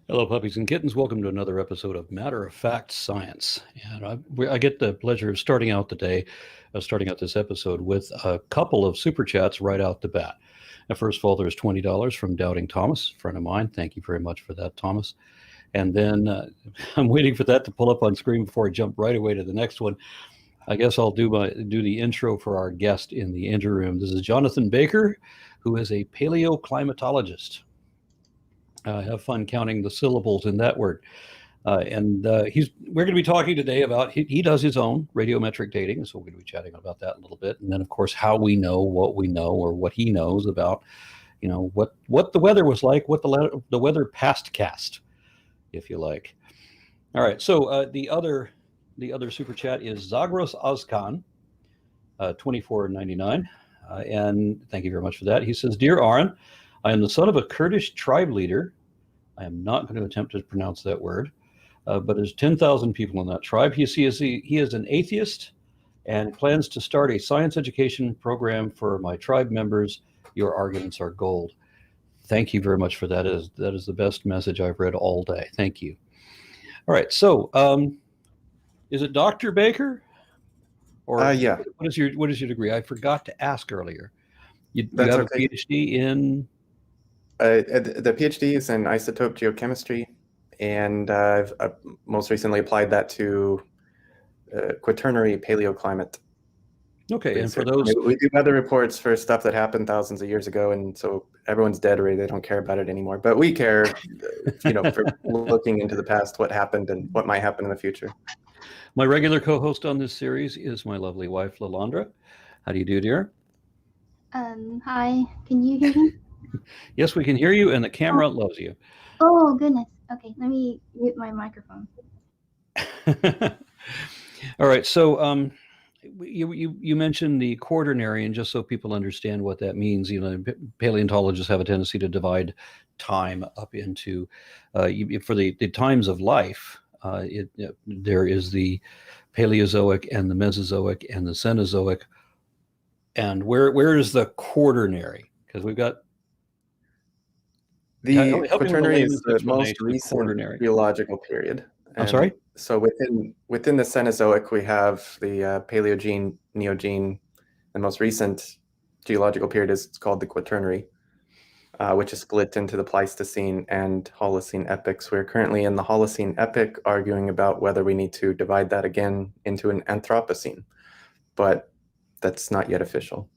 Hello, puppies and kittens. Welcome to another episode of Matter of Fact Science. And I get the pleasure of starting out the day, starting out this episode with a couple of super chats right out the bat. Now, first of all, there's $20 from Doubting Thomas, a friend of mine. Thank you very much for that, Thomas. And then I'm waiting for that to pull up on screen before I jump right away to the next one. I guess I'll do the intro for our guest in the interim. This is Jonathan Baker, who is a paleoclimatologist. Have fun counting the syllables in that word. We're going to be talking today about, he does his own radiometric dating, so we're going to be chatting about that a little bit. And then, of course, how we know what we know, or what he knows about, what the weather was like, what the weather past cast, if you like. All right, so the other super chat is Zagros Ozkan, 24.99, and thank you very much for that. He says, "Dear Aaron, I am the son of a Kurdish tribe leader. I am not going to attempt to pronounce that word, but there's 10,000 people in that tribe. He is an atheist and plans to start a science education program for my tribe members. Your arguments are gold." Thank you very much for that. That is the best message I've read all day. Thank you. All right, so is it Dr. Baker? Or Yeah, what is your degree? I forgot to ask earlier. You that's have a okay. PhD in? The PhD is in isotope geochemistry, and I've most recently applied that to quaternary paleoclimate Okay, and for research. I those, mean, we do weather reports for stuff that happened thousands of years ago, and so everyone's dead already. They don't care about it anymore. But we care, for looking into the past, what happened and what might happen in the future. my regular co-host on this series is my lovely wife, Lalandra. How do you do, dear? Hi, can you hear me? Yes, we can hear you, and the Oh, camera loves you. oh goodness. Okay, let me mute my microphone. All right, so you mentioned the quaternary, and just so people understand what that means, paleontologists have a tendency to divide time up into, for the times of life. There is the Paleozoic and the Mesozoic and the Cenozoic. And where is the quaternary? Because we've got, The help me with the quaternary is layman's the most explanation of recent quaternary. geological period, I'm and sorry? so within the Cenozoic, we have the Paleogene, Neogene, and most recent geological period is called the Quaternary, which is split into the Pleistocene and Holocene epochs. We're currently in the Holocene epoch, arguing about whether we need to divide that again into an Anthropocene, but that's not yet official.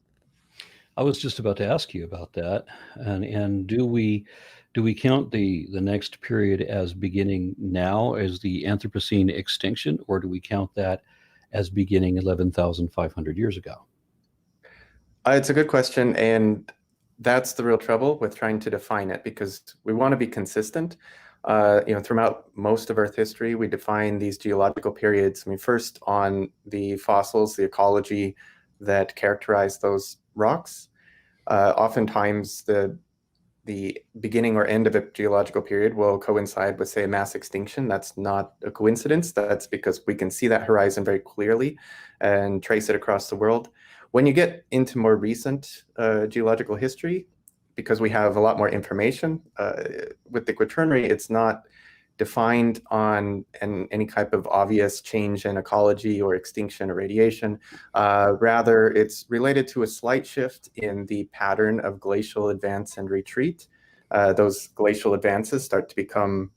I was just about to ask you about that. And do we count the next period as beginning now as the Anthropocene extinction, or do we count that as beginning 11,500 years ago? It's a good question, and that's the real trouble with trying to define it, because we want to be consistent. Throughout most of Earth history, we define these geological periods. I mean, first on the fossils, the ecology that characterize those rocks. Oftentimes, the beginning or end of a geological period will coincide with, say, a mass extinction. That's not a coincidence. That's because we can see that horizon very clearly and trace it across the world. When you get into more recent geological history, because we have a lot more information, with the Quaternary, it's not defined on any type of obvious change in ecology or extinction or radiation. Rather, it's related to a slight shift in the pattern of glacial advance and retreat. Those glacial advances start to become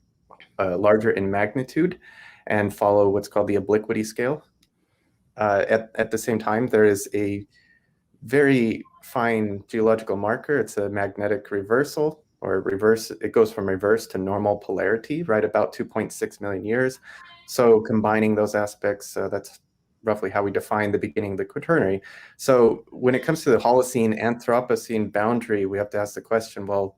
larger in magnitude and follow what's called the obliquity scale. At the same time, there is a very fine geological marker. It's a magnetic reversal, or reverse. It goes from reverse to normal polarity, right about 2.6 million years. So combining those aspects, that's roughly how we define the beginning of the Quaternary. So when it comes to the Holocene Anthropocene boundary, we have to ask the question, well,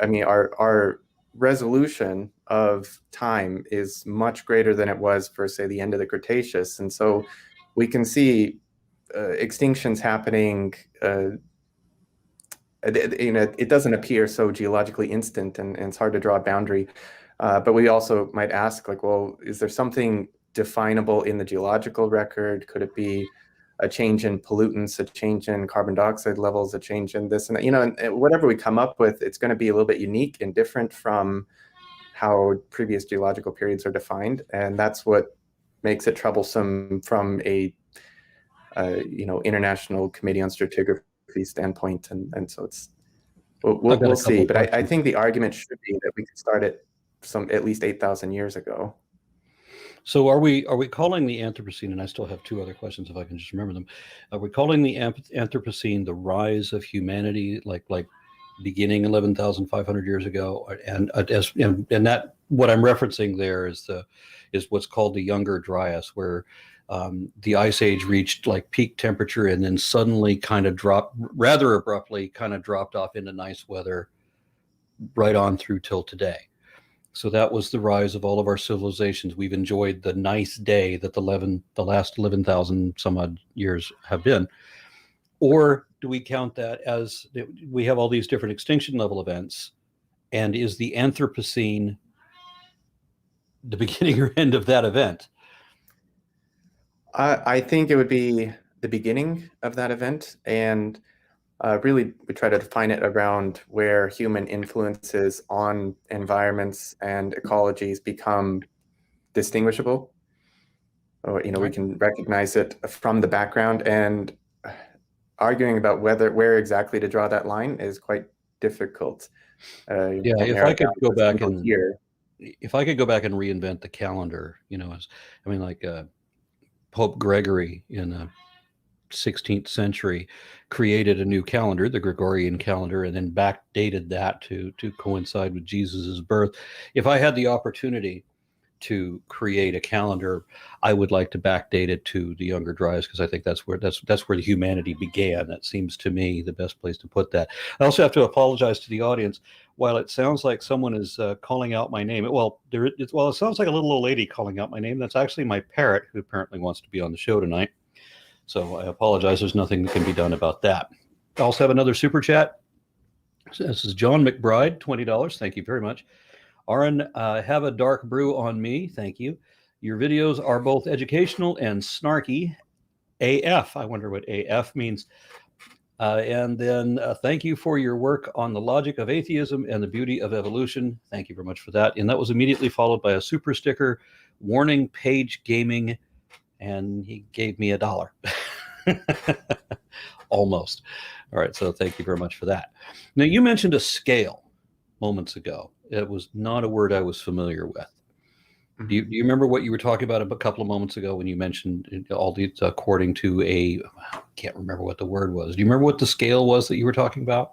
I mean, our resolution of time is much greater than it was for, say, the end of the Cretaceous. And so we can see extinctions happening. It doesn't appear so geologically instant, and it's hard to draw a boundary. But we also might ask, like, well, is there something definable in the geological record? Could it be a change in pollutants, a change in carbon dioxide levels, a change in this and that? And whatever we come up with, it's going to be a little bit unique and different from how previous geological periods are defined, and that's what makes it troublesome from a International Committee on Stratigraphy standpoint, and so it's we'll see. But I think the argument should be that we could start at least 8,000 years ago. So are we calling the Anthropocene, and I still have two other questions if I can just remember them. Are we calling the Anthropocene the rise of humanity, like beginning 11,500 years ago? And that what I'm referencing there is what's called the Younger Dryas, where the ice age reached like peak temperature and then suddenly kind of dropped rather abruptly, kind of dropped off into nice weather right on through till today. So that was the rise of all of our civilizations. We've enjoyed the nice day that the last 11,000 some odd years have been. Or do we count that as we have all these different extinction level events, and is the Anthropocene the beginning or end of that event? I think it would be the beginning of that event, and really we try to define it around where human influences on environments and ecologies become distinguishable. Or, we can recognize it from the background, and arguing about where exactly to draw that line is quite difficult. If I could go back and reinvent the calendar, like Pope Gregory in the 16th century created a new calendar, the Gregorian calendar, and then backdated that to coincide with Jesus's birth. If I had the opportunity to create a calendar, I would like to backdate it to the Younger Dryas, because I think that's where the humanity began. That seems to me the best place to put that. I also have to apologize to the audience. While it sounds like someone is calling out my name, it sounds like a little old lady calling out my name. That's actually my parrot, who apparently wants to be on the show tonight. So I apologize. There's nothing that can be done about that. I also have another super chat. This is John McBride, $20. Thank you very much. Aaron, have a dark brew on me. Thank you. Your videos are both educational and snarky. AF. I wonder what AF means. And then thank you for your work on the logic of atheism and the beauty of evolution. Thank you very much for that. And that was immediately followed by a super sticker, warning Page Gaming, and he gave me $1. Almost. All right. So thank you very much for that. Now, you mentioned a scale moments ago. It was not a word I was familiar with. Mm-hmm. Do you remember what you were talking about a couple of moments ago when you mentioned all these according to I can't remember what the word was. Do you remember what the scale was that you were talking about?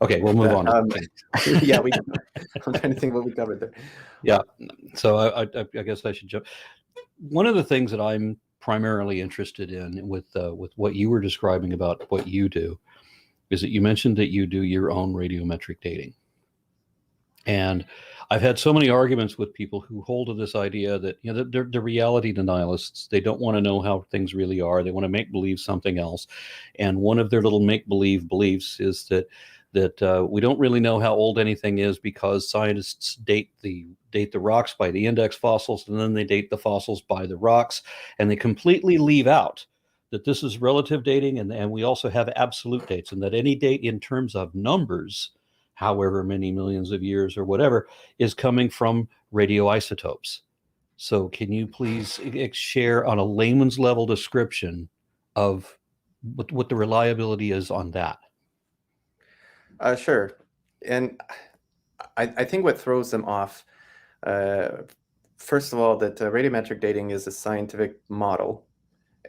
Okay, we'll move on. Yeah, I'm trying to think what we covered there. Yeah, so I guess I should jump. One of the things that I'm primarily interested in with what you were describing about what you do is that you mentioned that you do your own radiometric dating. And I've had so many arguments with people who hold to this idea that they're reality denialists. They don't want to know how things really are. They want to make believe something else. And one of their little make believe beliefs is that we don't really know how old anything is, because scientists date the rocks by the index fossils, and then they date the fossils by the rocks, and they completely leave out that this is relative dating, and we also have absolute dates, and that any date in terms of numbers, however many millions of years or whatever, is coming from radioisotopes. So can you please share on a layman's level description of what the reliability is on that? Sure. And I think what throws them off, first of all, that radiometric dating is a scientific model,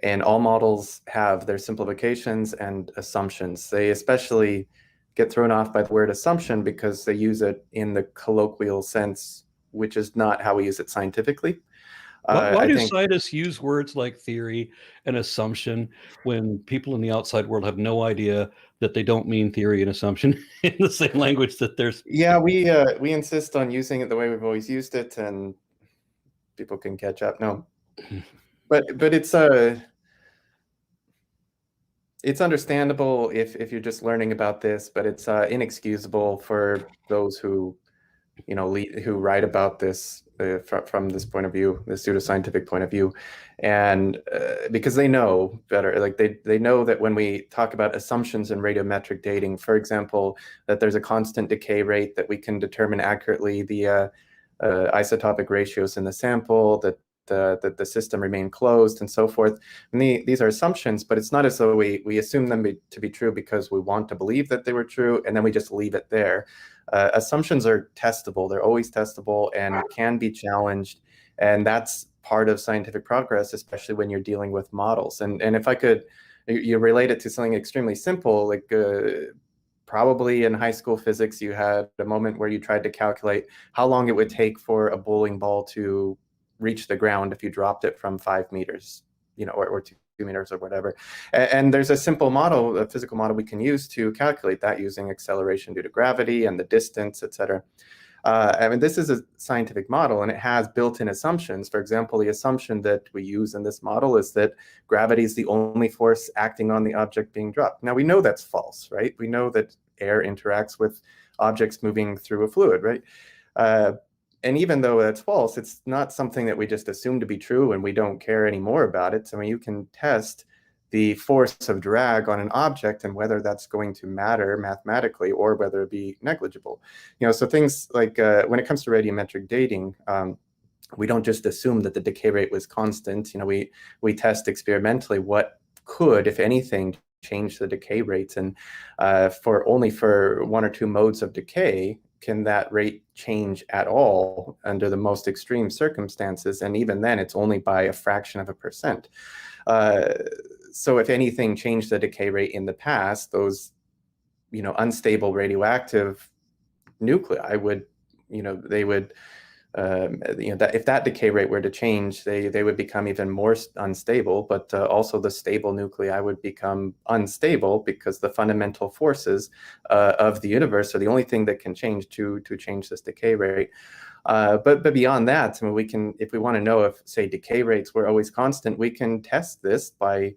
and all models have their simplifications and assumptions. They especially get thrown off by the word assumption because they use it in the colloquial sense, which is not how we use it scientifically. Why do scientists use words like theory and assumption when people in the outside world have no idea that they don't mean theory and assumption in the same language that there's? Yeah, we insist on using it the way we've always used it, and people can catch up. No, but it's understandable if you're just learning about this, but it's inexcusable for those who who write about this from this point of view, the pseudoscientific point of view, and because they know better, like they know that when we talk about assumptions in radiometric dating, for example, that there's a constant decay rate, that we can determine accurately the isotopic ratios in the sample, that the system remain closed, and so forth. And these are assumptions, but it's not as though we assume them to be true because we want to believe that they were true, and then we just leave it there. Assumptions are testable. They're always testable and can be challenged. And that's part of scientific progress, especially when you're dealing with models. And if I could, you relate it to something extremely simple, like probably in high school physics, you had a moment where you tried to calculate how long it would take for a bowling ball to reach the ground if you dropped it from 5 meters, or 2 meters or whatever. And there's a simple model, a physical model we can use to calculate that using acceleration due to gravity and the distance, et cetera. I mean, this is a scientific model, and it has built-in assumptions. For example, the assumption that we use in this model is that gravity is the only force acting on the object being dropped. Now, we know that's false, right? We know that air interacts with objects moving through a fluid, right? And even though that's false, it's not something that we just assume to be true and we don't care anymore about it. So, I mean, you can test the force of drag on an object and whether that's going to matter mathematically or whether it be negligible. So things like when it comes to radiometric dating, we don't just assume that the decay rate was constant. We test experimentally what could, if anything, change the decay rates, and only for one or two modes of decay can that rate change at all under the most extreme circumstances, and even then it's only by a fraction of a percent. So if anything changed the decay rate in the past, those unstable radioactive nuclei would, they would that if that decay rate were to change, they would become even more unstable, but also the stable nuclei would become unstable because the fundamental forces of the universe are the only thing that can change to change this decay rate. But beyond that, I mean, we can, if we want to know if, say, decay rates were always constant, we can test this by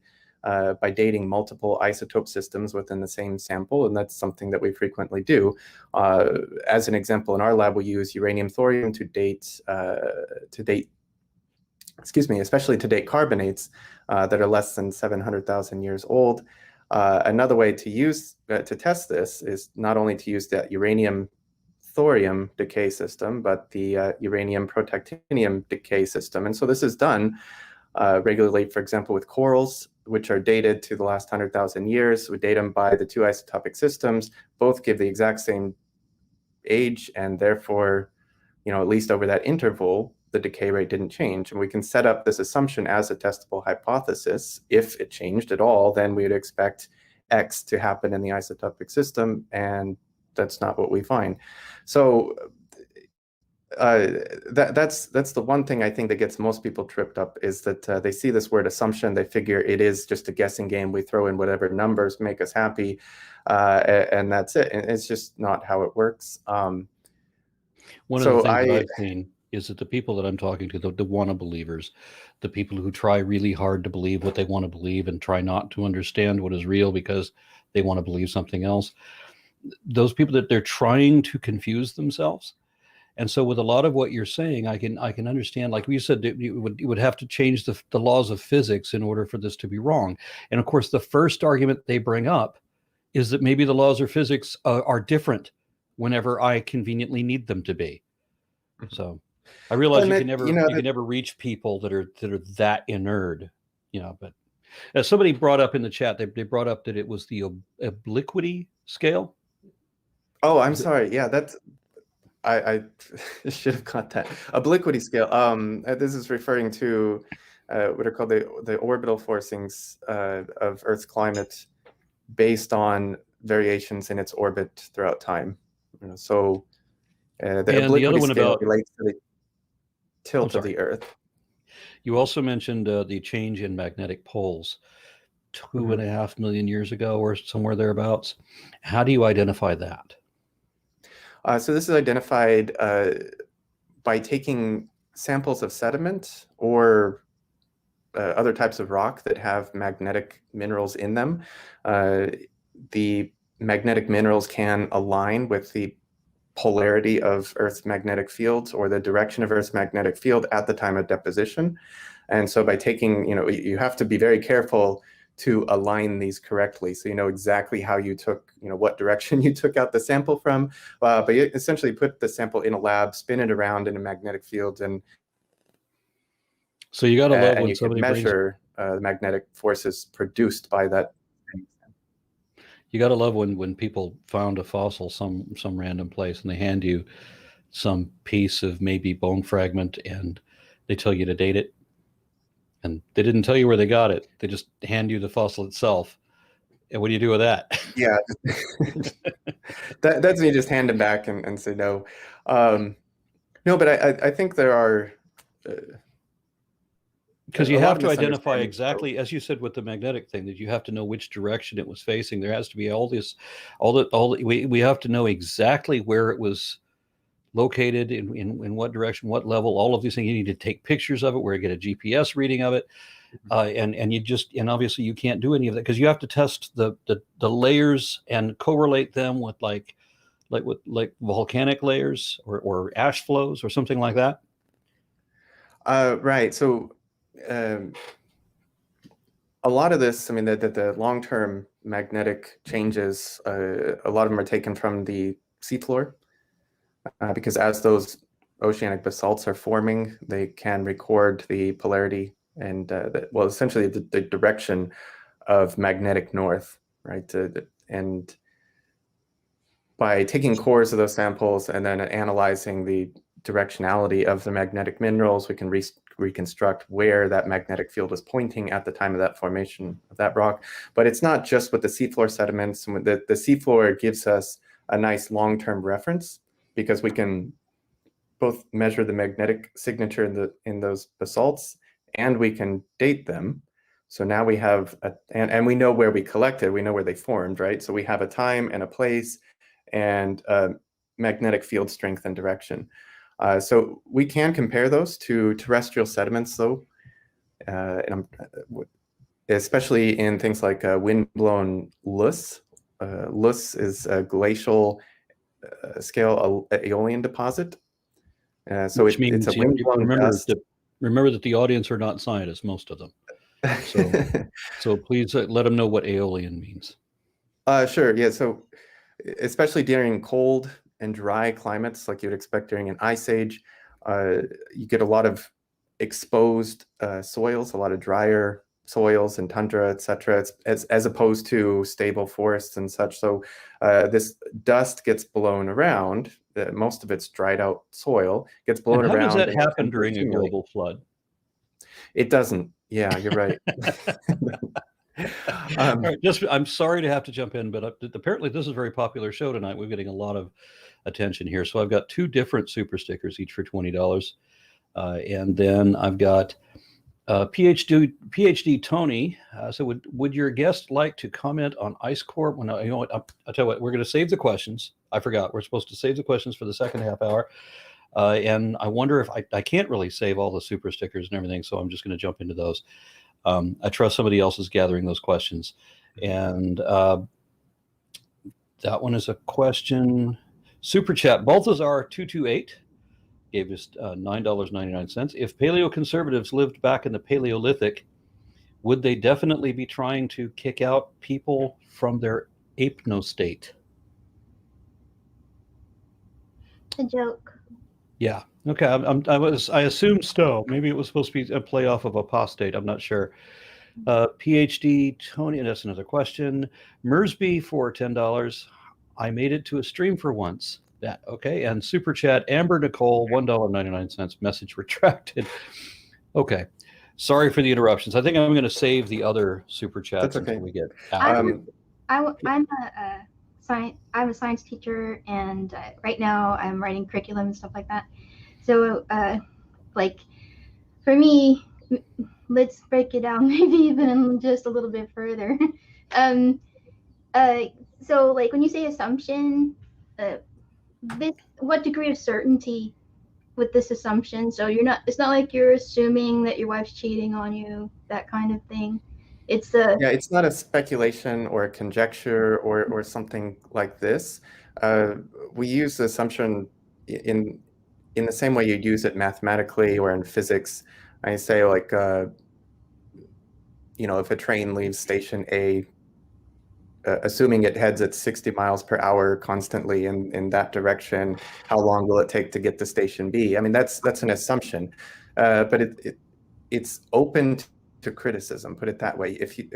dating multiple isotope systems within the same sample, and that's something that we frequently do. As an example, in our lab, we use uranium thorium to date, especially to date carbonates that are less than 700,000 years old. Another way to test this is not only to use that uranium thorium decay system, but the uranium protactinium decay system. And so this is done regularly, for example, with corals, which are dated to the last 100,000 years. We date them by the two isotopic systems. Both give the exact same age, and therefore, at least over that interval, the decay rate didn't change. And we can set up this assumption as a testable hypothesis. If it changed at all, then we would expect X to happen in the isotopic system, and that's not what we find. So that's the one thing I think that gets most people tripped up, is that they see this word assumption, they figure it is just a guessing game. We throw in whatever numbers make us happy, and that's it. And it's just not how it works. One of the things that I've seen is that the people that I'm talking to, the wanna-believers, the people who try really hard to believe what they want to believe and try not to understand what is real because they want to believe something else, those people, that they're trying to confuse themselves. And so with a lot of what you're saying, I can understand, like you said, you would have to change the laws of physics in order for this to be wrong. And of course, the first argument they bring up is that maybe the laws of physics are different whenever I conveniently need them to be. So I realize you can never reach people that are that inert, but as somebody brought up in the chat, they brought up that it was the obliquity scale. Oh, I'm sorry. Yeah, that's, I should have caught that. Obliquity scale. This is referring to what are called the orbital forcings of Earth's climate based on variations in its orbit throughout time. So the obliquity scale relates to the tilt of the Earth. You also mentioned the change in magnetic poles 2.5 million years ago, or somewhere thereabouts. How do you identify that? So this is identified by taking samples of sediment or other types of rock that have magnetic minerals in them. The magnetic minerals can align with the polarity of Earth's magnetic field or the direction of Earth's magnetic field at the time of deposition. And so by taking, you have to be very careful to align these correctly, so you know exactly how you took, what direction you took out the sample from. But you essentially put the sample in a lab, spin it around in a magnetic field, and so you got to love when you somebody can measure the magnetic forces produced by that. You got to love when people found a fossil some random place and they hand you some piece of maybe bone fragment and they tell you to date it. And they didn't tell you where they got it. They just hand you the fossil itself. And what do you do with that? Yeah, that's me just hand it back and say no. No, but I think there are. Because you have to identify exactly, as you said with the magnetic thing, that you have to know which direction it was facing. There has to be we have to know exactly where it was located, in what direction, what level, all of these things. You need to take pictures of it, where you get a GPS reading of it. And obviously you can't do any of that because you have to test the layers and correlate them with like volcanic layers or ash flows or something like that. Right. So a lot of this, I mean, the long-term magnetic changes, a lot of them are taken from the seafloor, because as those oceanic basalts are forming, they can record the polarity and, essentially the direction of magnetic north, right? And by taking cores of those samples and then analyzing the directionality of the magnetic minerals, we can reconstruct where that magnetic field was pointing at the time of that formation of that rock. But it's not just with the seafloor sediments. The seafloor gives us a nice long-term reference because we can both measure the magnetic signature in those basalts and we can date them. So now we have, and we know where we collected, we know where they formed, right? So we have a time and a place and magnetic field strength and direction. So we can compare those to terrestrial sediments, though, especially in things like wind-blown loess. Loess is a glacial scale aeolian deposit. So which means it's a wind-blown dust. Remember that the audience are not scientists, most of them. So please let them know what aeolian means. Sure. Yeah. So especially during cold and dry climates, like you'd expect during an ice age, you get a lot of exposed soils, a lot of drier soils and tundra, etc., as opposed to stable forests and such. So this dust gets blown around. Most of it's dried out soil gets blown around. How does that happen during a global flood? It doesn't. Yeah, you're right. All right, I'm sorry to have to jump in, but apparently this is a very popular show tonight. We're getting a lot of attention here. So I've got 2 different super stickers, each for $20. And then I've got PhD Tony. So would your guest like to comment on ice core? Well, no, you know what? I'll tell you what, we're going to save the questions. I forgot. We're supposed to save the questions for the second half hour. And I wonder if I can't really save all the super stickers and everything. So I'm just going to jump into those. I trust somebody else is gathering those questions. And that one is a question. Super chat. Balthazar228 gave us $9.99. If paleoconservatives lived back in the Paleolithic, would they definitely be trying to kick out people from their apno state? A joke. Yeah. Okay. I assumed so. Maybe it was supposed to be a play off of apostate. I'm not sure. PhD Tony, and that's another question. Mersby for $10. I made it to a stream for once. That okay. And super chat Amber Nicole, $1.99. Message retracted. Okay. Sorry for the interruptions. I think I'm going to save the other super chats until we get out. I'm a science teacher, and right now I'm writing curriculum and stuff like that. So, like, for me, let's break it down maybe even just a little bit further. So, like, when you say assumption, what degree of certainty with this assumption? So it's not like you're assuming that your wife's cheating on you, that kind of thing. It's a Yeah, it's not a speculation or a conjecture or something like this. We use the assumption in the same way you'd use it mathematically or in physics. I say like, if a train leaves station A, assuming it heads at 60 miles per hour constantly in that direction, how long will it take to get to station B? I mean, that's an assumption, but it's open to criticism, put it that way. If you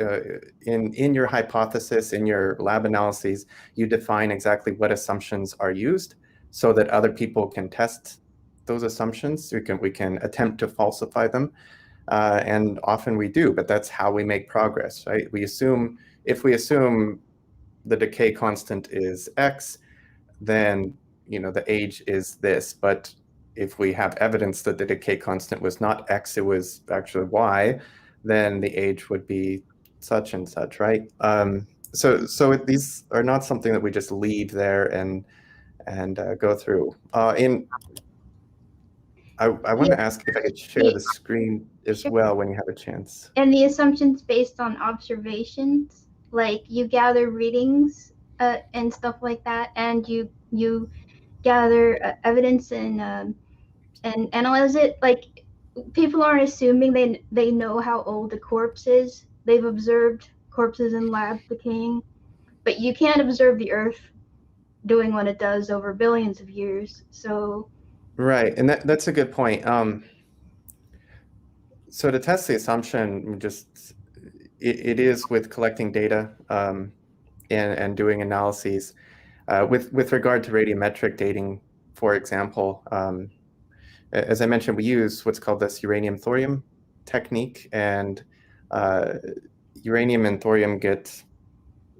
in your hypothesis, in your lab analyses, you define exactly what assumptions are used so that other people can test those assumptions. We can attempt to falsify them, and often we do, but that's how we make progress, right? If we assume the decay constant is X, then the age is this. But if we have evidence that the decay constant was not X, it was actually Y, then the age would be such and such, right? So these are not something that we just leave there and go through. I want Yeah, to ask if I could share the the screen as sure. well when you have a chance. And the assumptions based on observations, like you gather readings and stuff like that, and you gather evidence and analyze it. Like people aren't assuming they know how old a corpse is. They've observed corpses in labs decaying, but you can't observe the Earth doing what it does over billions of years. So Right, and that's a good point. So to test the assumption, it is with collecting data, and doing analyses. With regard to radiometric dating, for example, as I mentioned, we use what's called this uranium-thorium technique, and uranium and thorium get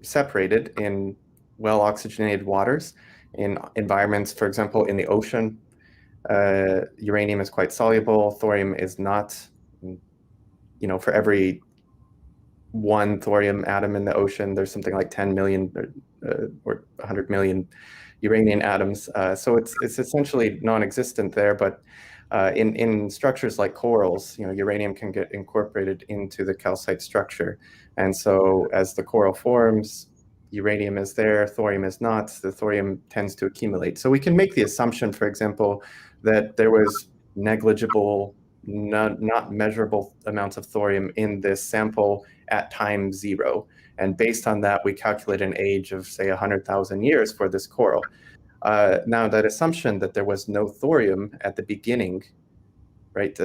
separated in well-oxygenated waters in environments, for example, in the ocean. Uranium is quite soluble, thorium is not. For every one thorium atom in the ocean, there's something like 10 million or 100 million uranium atoms. So it's essentially non-existent there, but in structures like corals, uranium can get incorporated into the calcite structure. And so as the coral forms, uranium is there, thorium is not, the thorium tends to accumulate. So we can make the assumption, for example, that there was negligible, not measurable amounts of thorium in this sample at time 0. And based on that, we calculate an age of, say, 100,000 years for this coral. Now, that assumption that there was no thorium at the beginning, right?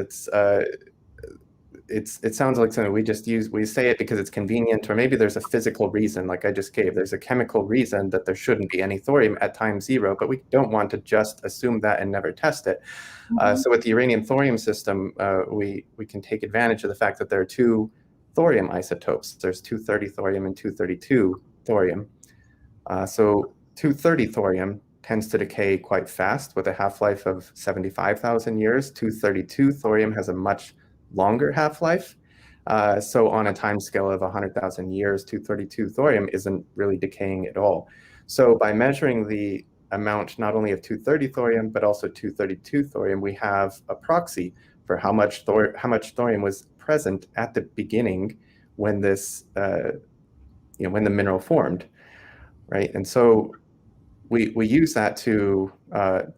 It sounds like something we say it because it's convenient, or maybe there's a physical reason, like I just gave. There's a chemical reason that there shouldn't be any thorium at time 0, but we don't want to just assume that and never test it. So with the uranium-thorium system, we can take advantage of the fact that there are two thorium isotopes. There's 230 thorium and 232 thorium. So 230 thorium tends to decay quite fast with a half-life of 75,000 years. 232 thorium has a much longer half-life. So on a time scale of 100,000 years, 232 thorium isn't really decaying at all. So by measuring the amount not only of 230 thorium, but also 232 thorium, we have a proxy for how much thorium was present at the beginning when this, when the mineral formed, right? And so we use that to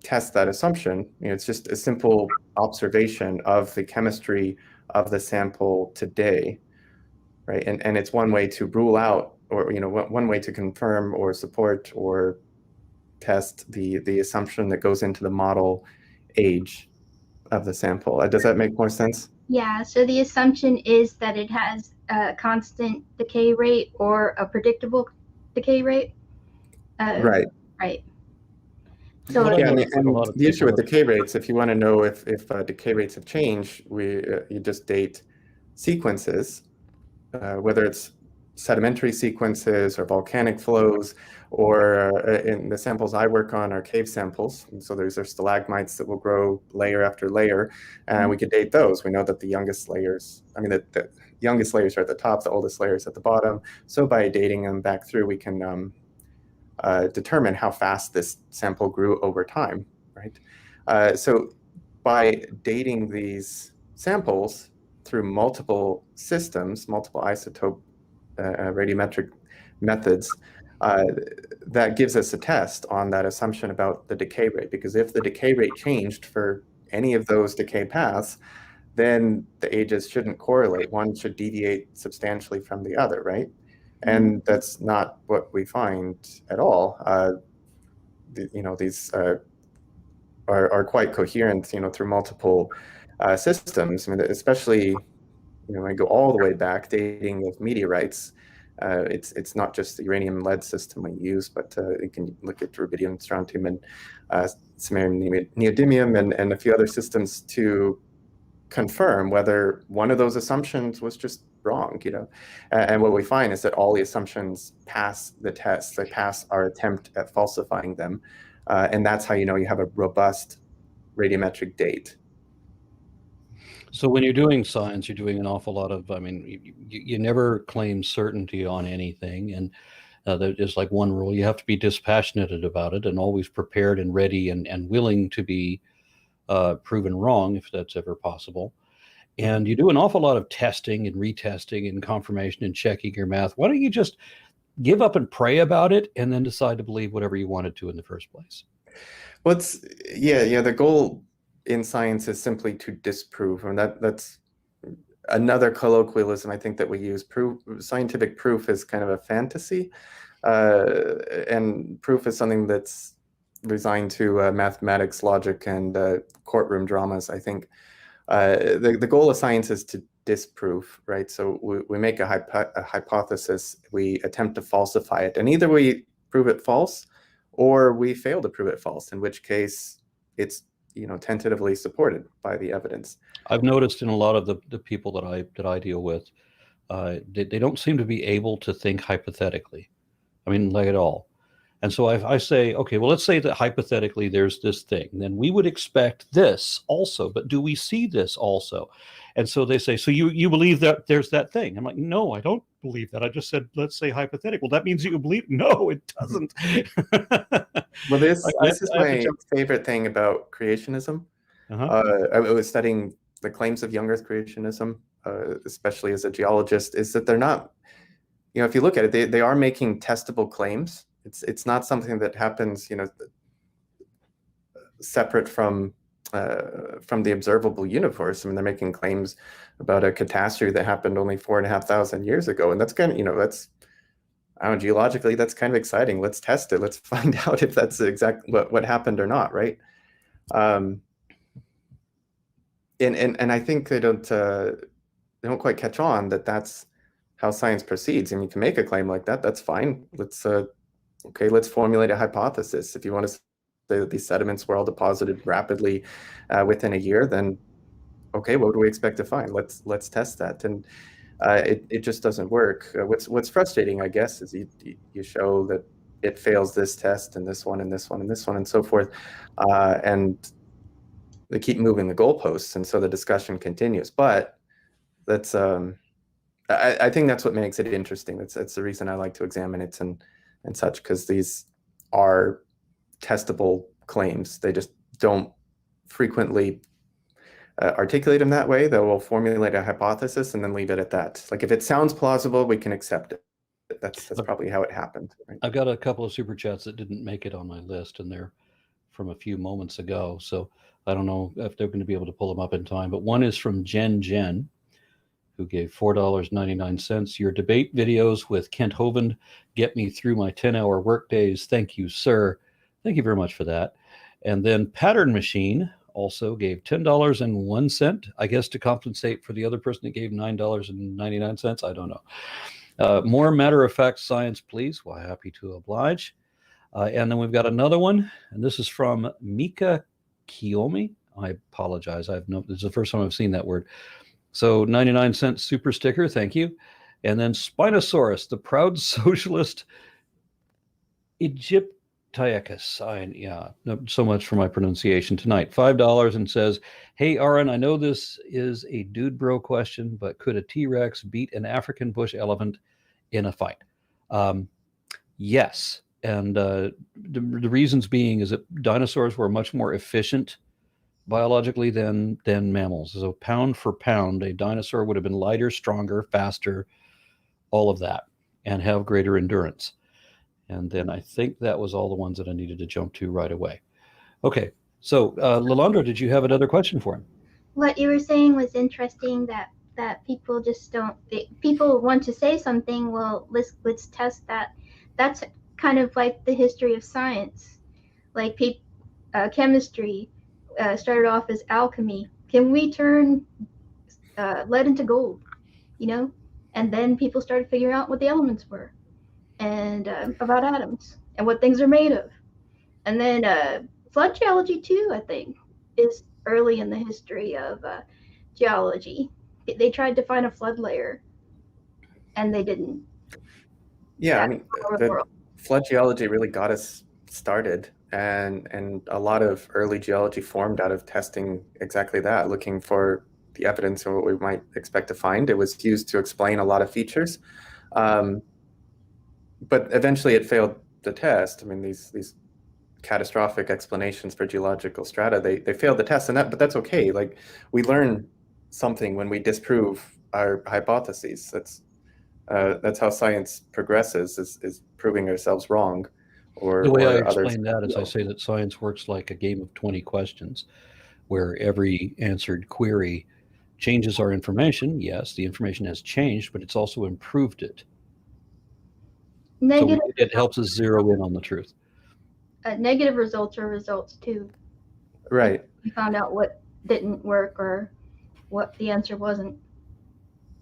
test that assumption. It's just a simple observation of the chemistry of the sample today, right? And it's one way to rule out, or one way to confirm or support or test the assumption that goes into the model age of the sample. Does that make more sense? yeah, so the assumption is that it has a constant decay rate or a predictable decay rate. Right. Right. So What I Yeah, noticed with a lot and of the issue with people, decay rates, if you want to know if decay rates have changed, you just date sequences, whether it's sedimentary sequences or volcanic flows, or in the samples I work on are cave samples. And so there's stalagmites that will grow layer after layer, and we could date those. We know that the youngest layers, the youngest layers are at the top, the oldest layers at the bottom. So by dating them back through, we can determine how fast this sample grew over time, right? So by dating these samples through multiple systems, multiple isotope radiometric methods, that gives us a test on that assumption about the decay rate. Because if the decay rate changed for any of those decay paths, then the ages shouldn't correlate. One should deviate substantially from the other, right? And that's not what we find at all. These are quite coherent, through multiple systems. I mean, especially when I go all the way back, dating of meteorites. It's not just the uranium lead system we use, but you can look at rubidium, strontium, and samarium, neodymium, and a few other systems to confirm whether one of those assumptions was just wrong. And what we find is that all the assumptions pass the test. They pass our attempt at falsifying them, and that's how you have a robust radiometric date. So when you're doing science, you're doing an awful lot of, I mean, you never claim certainty on anything. And there's like one rule: you have to be dispassionate about it and always prepared and ready and willing to be proven wrong if that's ever possible. And you do an awful lot of testing and retesting and confirmation and checking your math. Why don't you just give up and pray about it and then decide to believe whatever you wanted to in the first place? Well, the goal in science is simply to disprove, and that's another colloquialism I think that we use. Scientific proof is kind of a fantasy, and proof is something that's resigned to mathematics, logic, and courtroom dramas. I think the goal of science is to disprove, right? So we make a hypothesis, we attempt to falsify it, and either we prove it false or we fail to prove it false, in which case it's tentatively supported by the evidence. I've noticed in a lot of the people that I deal with, they don't seem to be able to think hypothetically. I mean, like at all. And so I say, okay, well, let's say that hypothetically there's this thing. Then we would expect this also, but do we see this also? And so they say, so you believe that there's that thing? I'm like, no, I don't believe that. I just said, let's say hypothetical. That means that you believe? No, it doesn't. Well, this is my favorite thing about creationism. I was studying the claims of young Earth creationism, especially as a geologist, is that they're not, if you look at it, they are making testable claims. It's not something that happens, separate from the observable universe. I mean, they're making claims about a catastrophe that happened only 4,500 years ago, and that's kind of, that's, I don't know, geologically, that's kind of exciting. Let's test it. Let's find out if that's exactly what happened or not, right? And I think they don't quite catch on that that's how science proceeds. And you can make a claim like that. That's fine. Let's formulate a hypothesis. If you want to say that these sediments were all deposited rapidly within a year, then okay, what do we expect to find? Let's test that. And it just doesn't work. What's frustrating, I guess, is you show that it fails this test and this one and this one and this one and so forth, and they keep moving the goalposts, and so the discussion continues. But that's I think that's what makes it interesting. That's the reason I like to examine it and such, because these are testable claims. They just don't frequently articulate them that way. They will formulate a hypothesis and then leave it at that. Like, if it sounds plausible, we can accept it. That's probably how it happened. Right? I've got a couple of super chats that didn't make it on my list, and they're from a few moments ago. So I don't know if they're going to be able to pull them up in time. But one is from Jen, who gave $4.99. Your debate videos with Kent Hovind get me through my 10-hour work days. Thank you, sir. Thank you very much for that. And then Pattern Machine also gave $10.01, I guess, to compensate for the other person that gave $9.99. I don't know. More matter-of-fact science, please. Well, happy to oblige. And then we've got another one, and this is from Mika Kiyomi. I apologize. This is the first time I've seen that word. So 99-cent super sticker, thank you. And then Spinosaurus, the proud socialist Egyptiacus. So much for my pronunciation tonight. $5 and says, hey, Aaron, I know this is a dude bro question, but could a T-Rex beat an African bush elephant in a fight? Yes. And the reasons being is that dinosaurs were much more efficient biologically than mammals. So pound for pound, a dinosaur would have been lighter, stronger, faster, all of that, and have greater endurance. And then I think that was all the ones that I needed to jump to right away. Okay, so Lalandra, did you have another question for him? What you were saying was interesting, that people just don't, people want to say something, well, let's test that. That's kind of like the history of science. Like chemistry started off as alchemy. Can we turn lead into gold? You know, and then people started figuring out what the elements were, and about atoms and what things are made of. And then flood geology too, I think, is early in the history of geology. They tried to find a flood layer, and they didn't. Yeah, I That mean, all over the the world. flood geology really got us started, and a lot of early geology formed out of testing exactly that, looking for the evidence of what we might expect to find. It was used to explain a lot of features, um, but eventually it failed the test. I mean, these catastrophic explanations for geological strata, they failed the test, but that's okay. Like, we learn something when we disprove our hypotheses. That's how science progresses, is proving ourselves wrong, The way I or others. explain that is I say that science works like a game of 20 questions, where every answered query changes our information. Yes, the information has changed, but it's also improved it. So Negative it helps us zero in on the truth. negative results are results too. Right. We found out what didn't work or what the answer wasn't.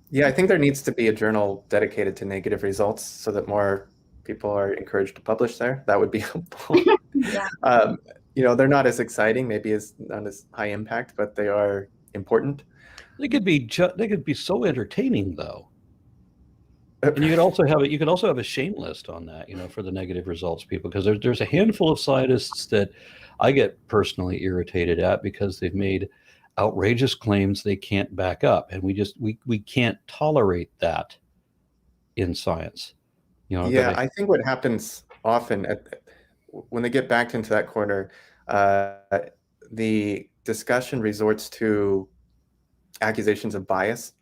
Yeah, I think there needs to be a journal dedicated to negative results so that more people are encouraged to publish there. That would be helpful. Yeah. um, they're not as exciting, maybe as not as high impact, but they are important. They could be so entertaining though. And you could also have a shame list on that, for the negative results people, because there's a handful of scientists that I get personally irritated at because they've made outrageous claims they can't back up, and we can't tolerate that in science. Yeah, I think what happens often when they get backed into that corner, uh, the discussion resorts to accusations of bias.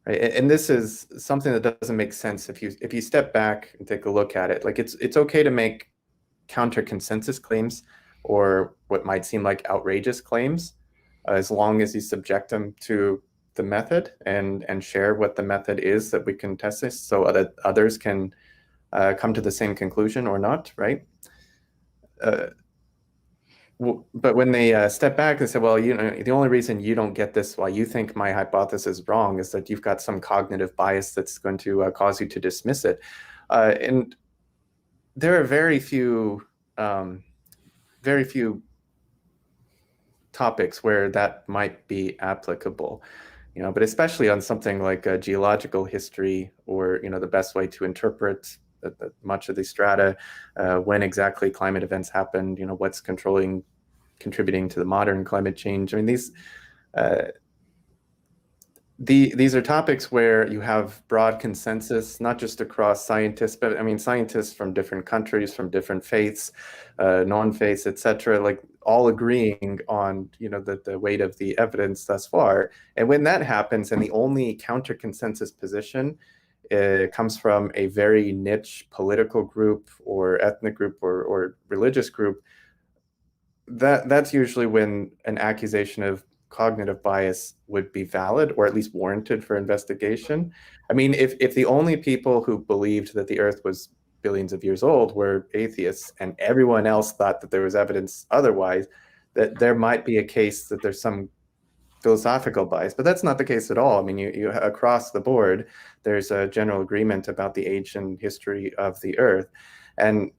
Right? And this is something that doesn't make sense if you step back and take a look at it. Like, it's okay to make counter consensus claims, or what might seem like outrageous claims, as long as you subject them to the method and share what the method is that we can test this, so that others can come to the same conclusion or not, right? But when they step back and say, well, the only reason you don't get this, why you think my hypothesis is wrong, is that you've got some cognitive bias that's going to cause you to dismiss it. And there are very few topics where that might be applicable, but especially on something like geological history, or, the best way to interpret much of the strata, when exactly climate events happened, what's contributing to the modern climate change. I mean, uh, these are topics where you have broad consensus, not just across scientists, but I mean, scientists from different countries, from different faiths, non-faiths, etc., like, all agreeing on, the weight of the evidence thus far. And when that happens, and the only counter consensus position comes from a very niche political group or ethnic group or religious group, that's usually when an accusation of cognitive bias would be valid, or at least warranted for investigation. I mean, if the only people who believed that the Earth was billions of years old were atheists, and everyone else thought that there was evidence otherwise, that there might be a case that there's some philosophical bias. But that's not the case at all. I mean, you across the board, there's a general agreement about the age and history of the Earth. And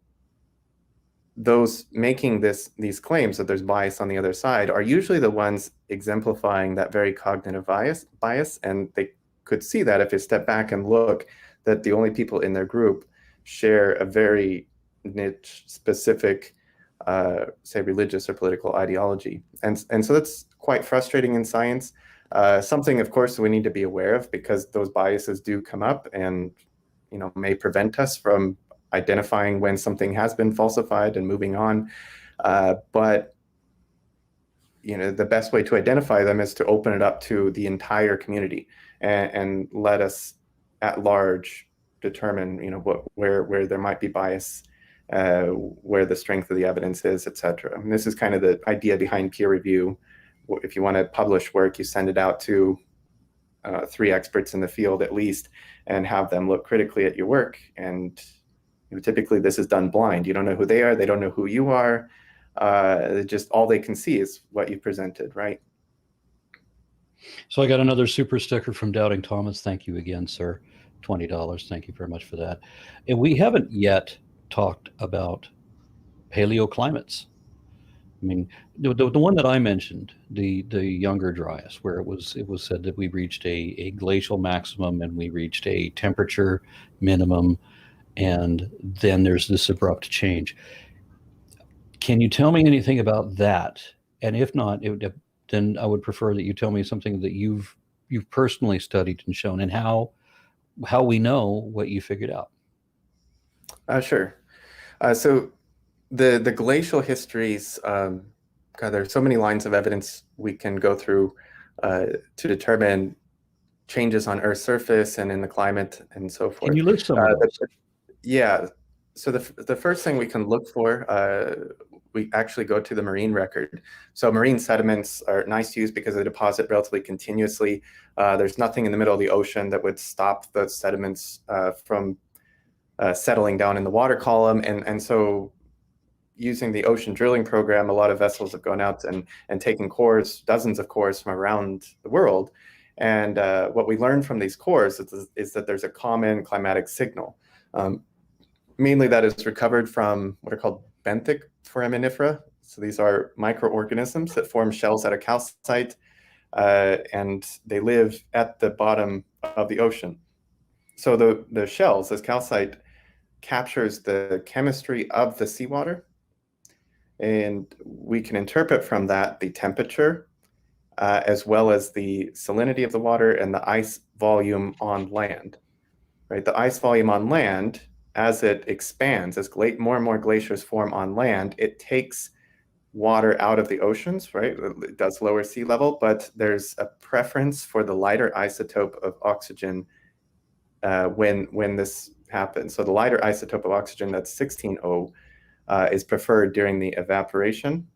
those making these claims that there's bias on the other side are usually the ones exemplifying that very cognitive bias, and they could see that if you step back and look, that the only people in their group share a very niche, specific, say, religious or political ideology. And so that's quite frustrating in science. Something, of course, we need to be aware of, because those biases do come up and, may prevent us from identifying when something has been falsified and moving on. But the best way to identify them is to open it up to the entire community and let us at large determine, where there might be bias, where the strength of the evidence is, et cetera. And this is kind of the idea behind peer review. If you want to publish work, you send it out to 3 experts in the field at least, and have them look critically at your work. And typically this is done blind. You don't know who they are. They don't know who you are. Just all they can see is what you presented, right? So I got another super sticker from Doubting Thomas. Thank you again, sir. $20. Thank you very much for that. And we haven't yet talked about paleoclimates. I mean, the one that I mentioned, the Younger Dryas, where it was said that we reached a glacial maximum and we reached a temperature minimum, and then there's this abrupt change. Can you tell me anything about that? And if not, then I would prefer that you tell me something that you've personally studied and shown, and how we know what you figured out. Sure. So the glacial histories, God, there's so many lines of evidence we can go through to determine changes on Earth's surface and in the climate and so forth. Can you list some of those? Yeah. So the first thing we can look for, we actually go to the marine record. So marine sediments are nice to use because they deposit relatively continuously. There's nothing in the middle of the ocean that would stop those sediments from settling down in the water column. And so using the ocean drilling program, a lot of vessels have gone out and taken cores, dozens of cores from around the world. And what we learned from these cores is that there's a common climatic signal. Mainly that is recovered from what are called benthic foraminifera. So these are microorganisms that form shells out of calcite, and they live at the bottom of the ocean. So the shells, this calcite, captures the chemistry of the seawater, and we can interpret from that the temperature, as well as the salinity of the water and the ice volume on land. Right, the ice volume on land, as it expands, as more and more glaciers form on land, it takes water out of the oceans, right? It does lower sea level, but there's a preference for the lighter isotope of oxygen when this happens. So the lighter isotope of oxygen, that's 16O, is preferred during the evaporation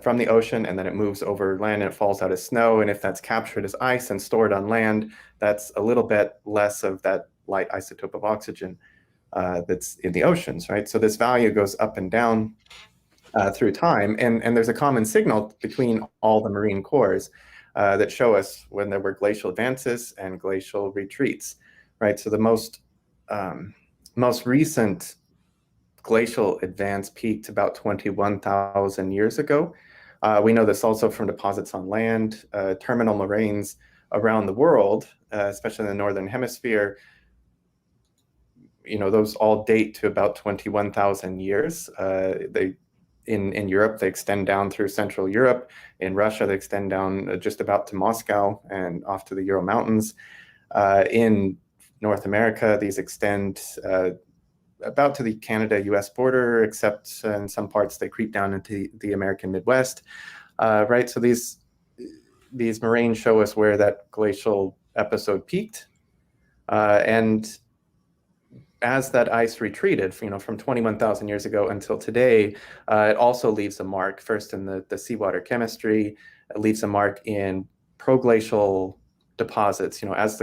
from the ocean, and then it moves over land and it falls out as snow. And if that's captured as ice and stored on land, that's a little bit less of that light isotope of oxygen that's in the oceans, right? So this value goes up and down through time, and there's a common signal between all the marine cores that show us when there were glacial advances and glacial retreats, right? So the most recent glacial advance peaked about 21,000 years ago. We know this also from deposits on land, terminal moraines around the world, especially in the northern hemisphere. Those all date to about 21,000 years. In Europe, they extend down through Central Europe. In Russia, they extend down just about to Moscow and off to the Ural Mountains. In North America, these extend about to the Canada-US border, except in some parts they creep down into the American Midwest, right? So these moraines show us where that glacial episode peaked, and as that ice retreated, from 21,000 years ago until today, it also leaves a mark, first in the seawater chemistry. It leaves a mark in proglacial deposits. As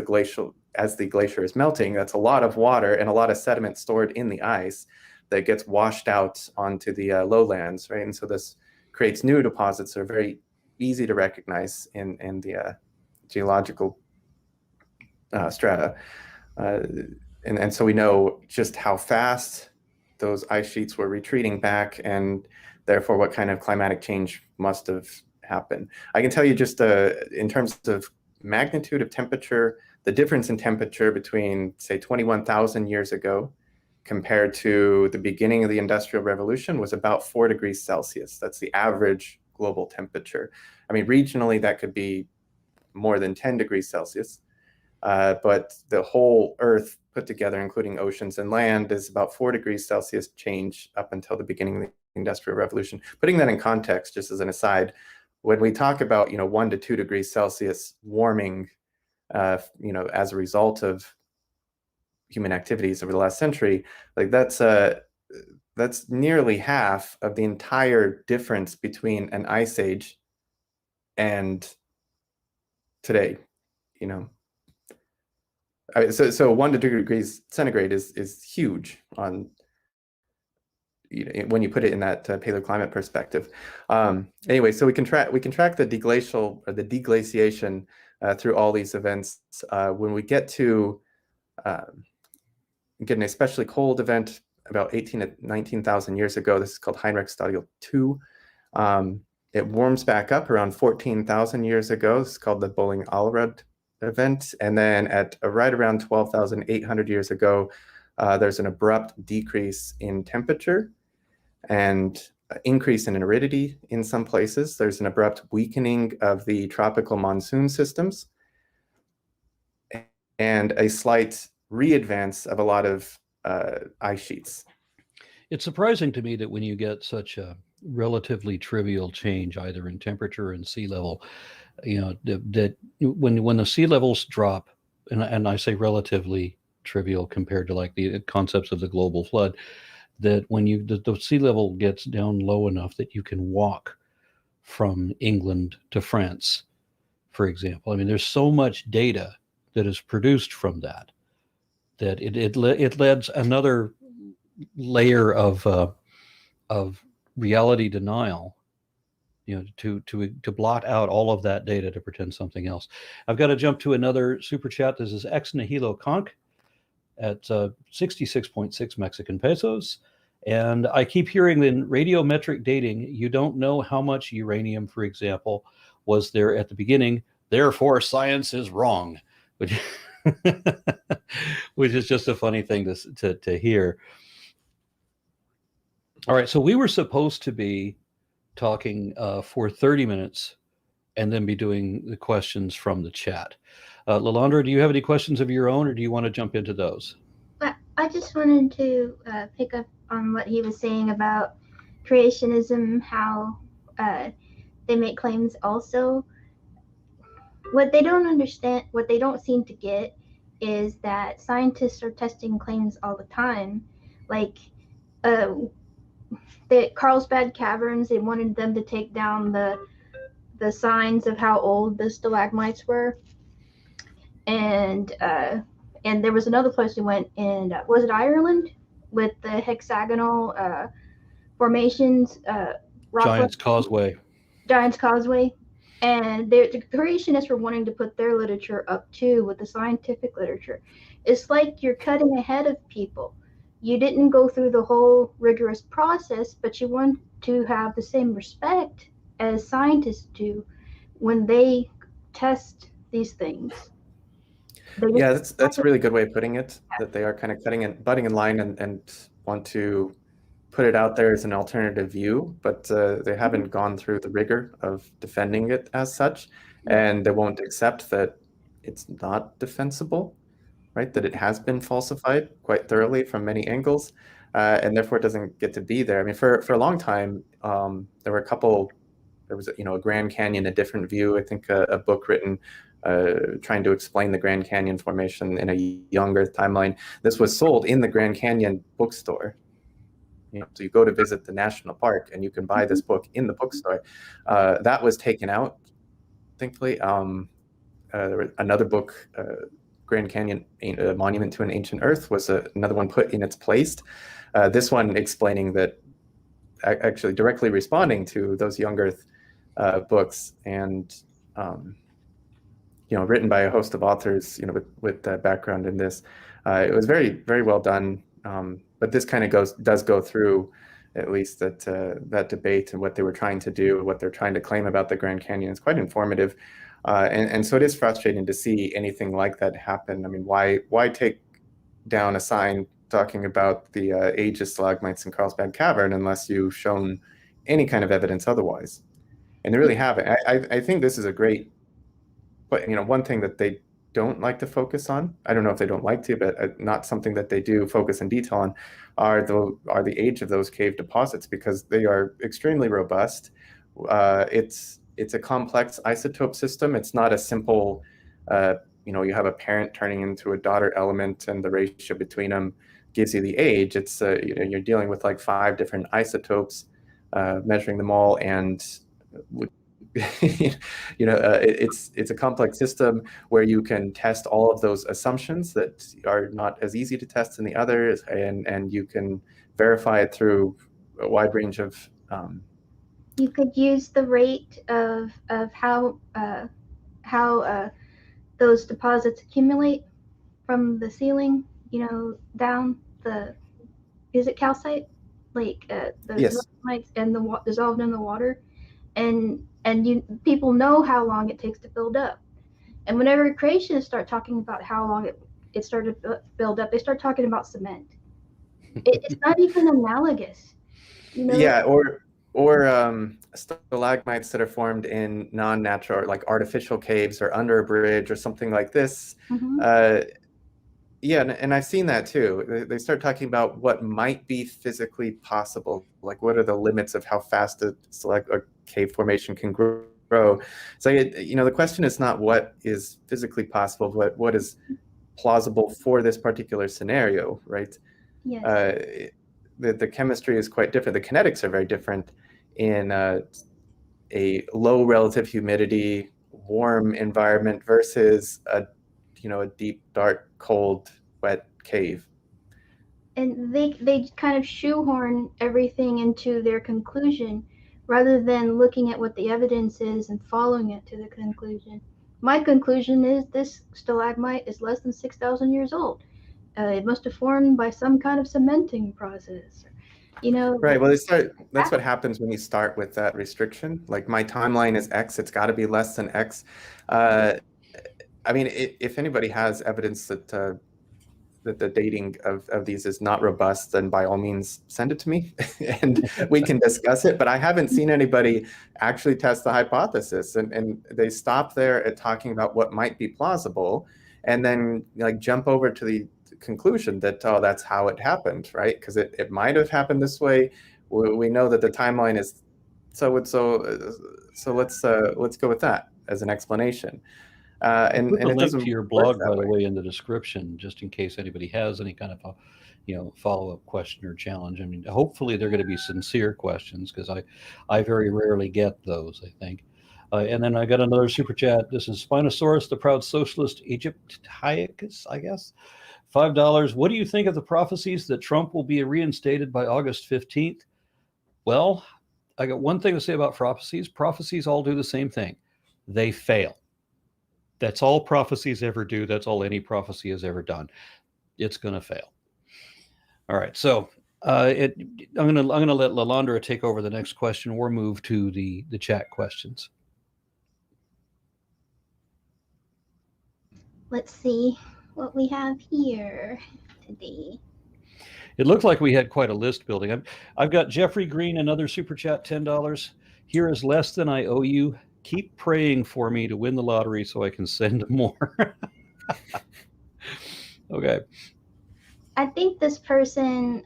the glacier is melting, that's a lot of water and a lot of sediment stored in the ice that gets washed out onto the lowlands, right? And so this creates new deposits that are very easy to recognize in the geological strata. And so we know just how fast those ice sheets were retreating back, and therefore what kind of climatic change must have happened. I can tell you just in terms of magnitude of temperature, the difference in temperature between, say, 21,000 years ago compared to the beginning of the Industrial Revolution was about 4 degrees Celsius. That's the average global temperature. I mean, regionally, that could be more than 10 degrees Celsius. But the whole Earth put together, including oceans and land, is about 4 degrees Celsius change up until the beginning of the Industrial Revolution. Putting that in context, just as an aside, when we talk about 1 to 2 degrees Celsius warming, as a result of human activities over the last century, like that's nearly half of the entire difference between an ice age and today. So 1 to 2 degrees centigrade is huge on when you put it in that paleoclimate perspective. Anyway, so we can track the deglacial or the deglaciation through all these events. When we get to get an especially cold event about 18 to 19,000 years ago, this is called Heinrich Stadial 2. It warms back up around 14,000 years ago. It's called the Bowling-Allerud event. And then at right around 12,800 years ago, there's an abrupt decrease in temperature and increase in aridity in some places. There's an abrupt weakening of the tropical monsoon systems and a slight re-advance of a lot of ice sheets. It's surprising to me that when you get such a relatively trivial change, either in temperature and sea level, that when the sea levels drop, and I say relatively trivial compared to like the concepts of the global flood, that when the sea level gets down low enough that you can walk from England to France, for example. I mean, there's so much data that is produced from that it adds another layer of reality denial, to blot out all of that data to pretend something else. I've got to jump to another super chat. This is Ex Nihilo Conch at 66.6 Mexican pesos. And I keep hearing in radiometric dating, you don't know how much uranium, for example, was there at the beginning. Therefore, science is wrong, which, which is just a funny thing to hear. All right, so we were supposed to be talking for 30 minutes and then be doing the questions from the chat. Lalandra, do you have any questions of your own, or do you want to jump into those? I just wanted to pick up on what he was saying about creationism, how they make claims also. What they don't understand, what they don't seem to get, is that scientists are testing claims all the time. Like the Carlsbad Caverns, they wanted them to take down the signs of how old the stalagmites were. And there was another place we went in, was it Ireland, with the hexagonal formations, Giant's Causeway. Giant's Causeway. And the creationists were wanting to put their literature up too with the scientific literature. It's like you're cutting ahead of people. You didn't go through the whole rigorous process, but you want to have the same respect as scientists do when they test these things. Yeah, that's a really good way of putting it, that they are kind of butting in line and want to put it out there as an alternative view, but they haven't gone through the rigor of defending it as such, and they won't accept that it's not defensible, right? That it has been falsified quite thoroughly from many angles, and therefore it doesn't get to be there. I mean, for a long time, there was a Grand Canyon, a different view. I think a book written trying to explain the Grand Canyon formation in a young Earth timeline. This was sold in the Grand Canyon bookstore. So you go to visit the national park and you can buy this book in the bookstore. That was taken out, thankfully. There was another book, Grand Canyon, a Monument to an Ancient Earth, was another one put in its place. This one explaining that, actually directly responding to those young Earth books, and written by a host of authors, with background in this. It was very, very well done. But this kind of does go through at least that debate and what they were trying to do, what they're trying to claim about the Grand Canyon. It's quite informative. And so it is frustrating to see anything like that happen. I mean, why take down a sign talking about the age of stalagmites in Carlsbad Cavern unless you've shown any kind of evidence otherwise? And they really haven't. I think this is a great, but one thing that they don't like to focus on, I don't know if they don't like to, but not something that they do focus in detail on, are the age of those cave deposits, because they are extremely robust. It's it's a complex isotope system. It's not a simple, you have a parent turning into a daughter element and the ratio between them gives you the age. It's, you're dealing with like 5 different isotopes, measuring them all, and it's a complex system where you can test all of those assumptions that are not as easy to test in the others, and you can verify it through a wide range of You could use the rate of how those deposits accumulate from the ceiling, down the, is it calcite? Like the yes. stalagmites and the dissolved in the water, and people know how long it takes to build up. And whenever creationists start talking about how long it started to build up, they start talking about cement. It's not even analogous, Yeah, or stalagmites that are formed in non-natural, like artificial caves or under a bridge or something like this. Mhm. Yeah, and I've seen that too. They start talking about what might be physically possible, like what are the limits of how fast a cave formation can grow. So, the question is not what is physically possible, but what is plausible for this particular scenario, right? Yes. The chemistry is quite different. The kinetics are very different in a low relative humidity, warm environment versus a deep, dark, cold, wet cave. And they kind of shoehorn everything into their conclusion rather than looking at what the evidence is and following it to the conclusion. My conclusion is this stalagmite is less than 6,000 years old. It must have formed by some kind of cementing process. Right. Well, that's what happens when you start with that restriction. Like my timeline is X, it's got to be less than X. I mean, if anybody has evidence that that the dating of these is not robust, then by all means send it to me and we can discuss it. But I haven't seen anybody actually test the hypothesis, and they stop there at talking about what might be plausible, and then like jump over to the conclusion that, oh, that's how it happened, right? Because it might have happened this way. We know that the timeline is so let's go with that as an explanation. I'll put And the it link doesn't to your work blog, that by the way. way, in the description, just in case anybody has any kind of follow-up question or challenge. I mean, hopefully they're going to be sincere questions, because I very rarely get those, I think. And then I got another super chat. This is Spinosaurus, the proud socialist Egyptiacus, I guess. $5. What do you think of the prophecies that Trump will be reinstated by August 15th? Well, I got one thing to say about prophecies. Prophecies all do the same thing. They fail. That's all prophecies ever do. That's all any prophecy has ever done. It's going to fail. All right. So I'm gonna let Lalandra take over the next question, or move to the chat questions. Let's see what we have here today. It looked like we had quite a list building. I've got Jeffrey Green, another super chat, $10. Here is less than I owe you. Keep praying for me to win the lottery so I can send more. Okay. I think this person,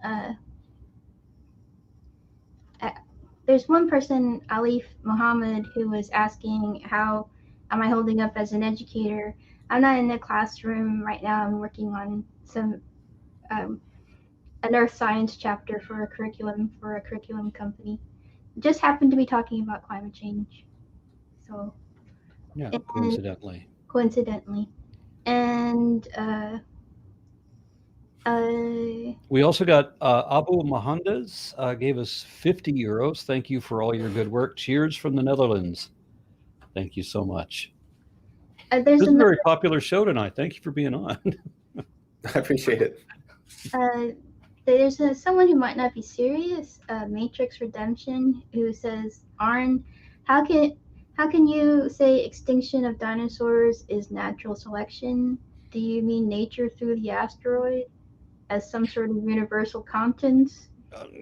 there's one person, Alif Muhammad, who was asking how am I holding up as an educator. I'm not in the classroom right now. I'm working on an earth science chapter for a curriculum company. Just happened to be talking about climate change. So Yeah, and coincidentally. And we also got Abu Mohandas gave us 50 euros. Thank you for all your good work. Cheers from the Netherlands. Thank you so much. This is a very popular show tonight. Thank you for being on. I appreciate it. There's someone who might not be serious, Matrix Redemption, who says, Arn, how can you say extinction of dinosaurs is natural selection? Do you mean nature threw the asteroid as some sort of universal conscience?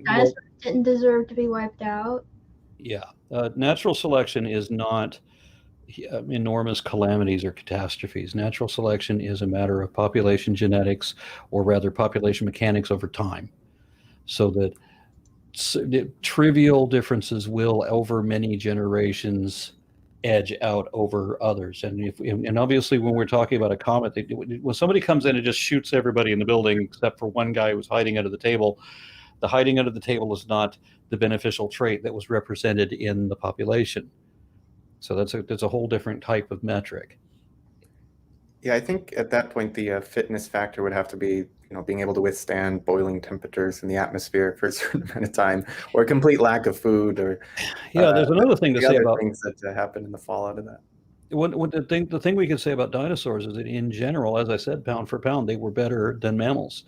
Dinosaurs didn't deserve to be wiped out. Yeah, natural selection is not enormous calamities or catastrophes. Natural selection is a matter of population genetics, or rather population mechanics over time, so that trivial differences will over many generations edge out over others. And obviously, when we're talking about a comet, when somebody comes in and just shoots everybody in the building except for one guy who's hiding under the table, the hiding under the table is not the beneficial trait that was represented in the population. So that's a whole different type of metric. Yeah, I think at that point the fitness factor would have to be, being able to withstand boiling temperatures in the atmosphere for a certain amount of time, or a complete lack of food, or Yeah, there's another thing to the say other about things that happen in the fallout of that. the thing we can say about dinosaurs is that in general, as I said, pound for pound, they were better than mammals.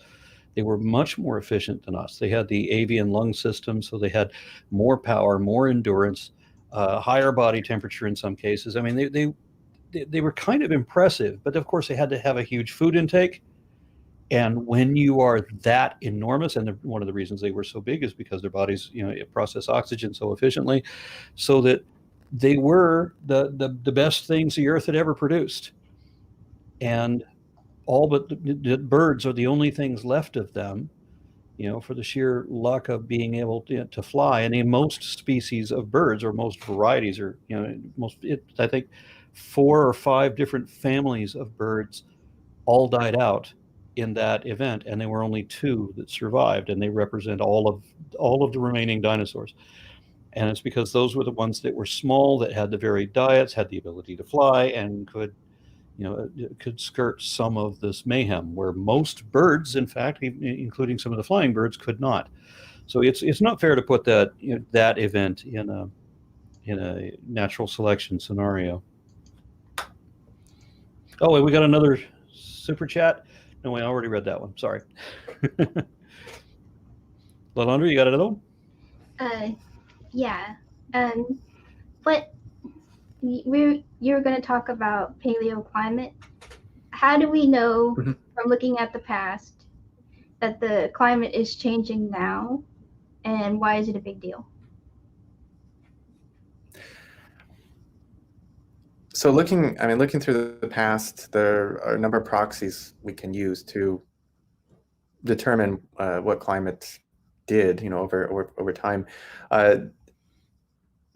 They were much more efficient than us. They had the avian lung system, so they had more power, more endurance, higher body temperature in some cases. I mean, they were kind of impressive, but of course they had to have a huge food intake. And when you are that enormous, and one of the reasons they were so big is because their bodies, process oxygen so efficiently, so that they were the best things the Earth had ever produced. And all but the birds are the only things left of them, for the sheer luck of being able to fly. And in most species of birds, or most varieties, or I think 4 or 5 different families of birds all died out in that event, and there were only 2 that survived, and they represent all of the remaining dinosaurs. And it's because those were the ones that were small, that had the varied diets, had the ability to fly, and could skirt some of this mayhem, where most birds, in fact, including some of the flying birds, could not. So it's not fair to put that that event in a natural selection scenario. Oh, and we got another super chat. No, I already read that one. Sorry. Lalandra, you got another one? Yeah. But you're going to talk about paleoclimate. How do we know from looking at the past that the climate is changing now, and why is it a big deal? So looking through the past, there are a number of proxies we can use to determine what climate did, over time.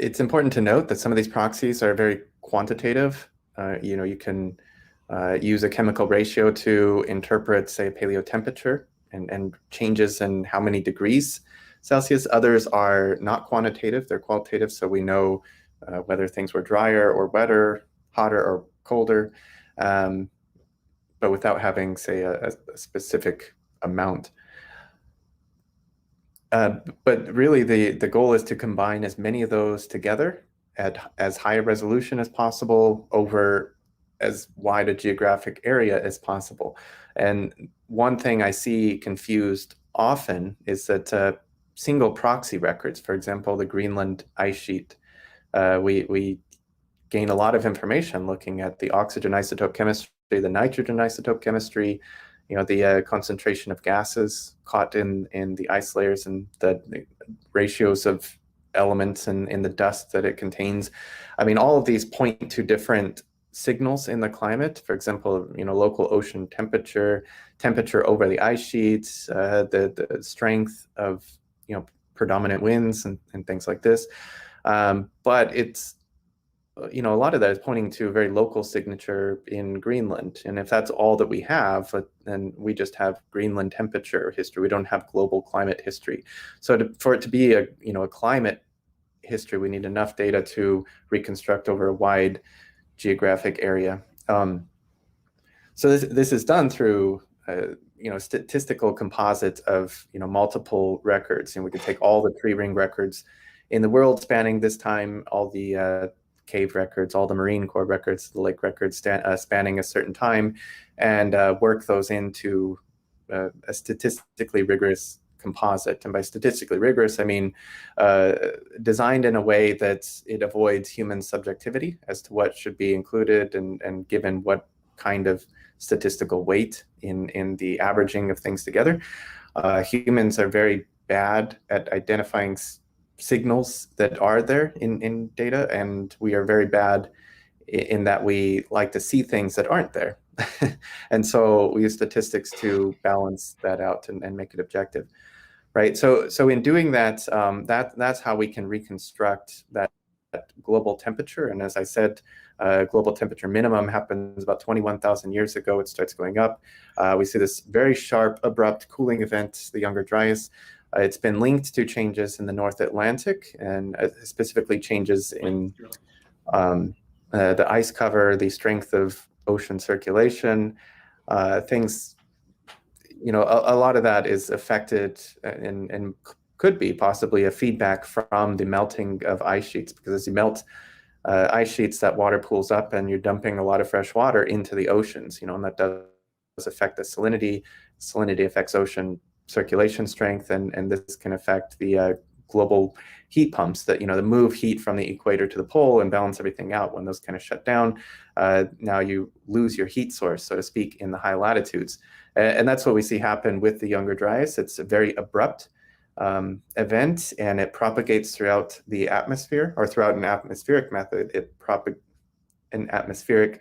It's important to note that some of these proxies are very quantitative. You can use a chemical ratio to interpret, say, paleotemperature and changes in how many degrees Celsius. Others are not quantitative, they're qualitative, so we know whether things were drier or wetter, hotter or colder, but without having, say, a specific amount. But really, the goal is to combine as many of those together at as high a resolution as possible over as wide a geographic area as possible. And one thing I see confused often is that single proxy records, for example, the Greenland ice sheet, we gain a lot of information looking at the oxygen isotope chemistry, the nitrogen isotope chemistry, the concentration of gases caught in the ice layers, and the ratios of elements in the dust that it contains. I mean, all of these point to different signals in the climate. For example, local ocean temperature over the ice sheets, the strength of predominant winds and things like this. But it's a lot of that is pointing to a very local signature in Greenland. And if that's all that we have, then we just have Greenland temperature history. We don't have global climate history. So for it to be a climate history, we need enough data to reconstruct over a wide geographic area. So this is done through statistical composites of multiple records. And we can take all the tree ring records in the world spanning this time, all the cave records, all the Marine Corps records, the lake records spanning a certain time, and work those into a statistically rigorous composite. And by statistically rigorous, I mean designed in a way that it avoids human subjectivity as to what should be included and given what kind of statistical weight in the averaging of things together. Humans are very bad at identifying signals that are there in data, and we are very bad in that we like to see things that aren't there. And so we use statistics to balance that out and make it objective, right? So in doing that, that's how we can reconstruct that global temperature. And as I said, global temperature minimum happens about 21,000 years ago. It starts going up. We see this very sharp, abrupt cooling event, the Younger Dryas. It's been linked to changes in the North Atlantic, and specifically changes in the ice cover, the strength of ocean circulation, things, a lot of that is affected and could be possibly a feedback from the melting of ice sheets, because as you melt ice sheets, that water pools up and you're dumping a lot of fresh water into the oceans, and that does affect the salinity. Salinity affects ocean circulation strength, and this can affect the global heat pumps that move heat from the equator to the pole and balance everything out. When those kind of shut down, now you lose your heat source, so to speak, in the high latitudes, and that's what we see happen with the Younger Dryas. It's a very abrupt event, and it propagates throughout the atmosphere, or throughout an atmospheric method. An atmospheric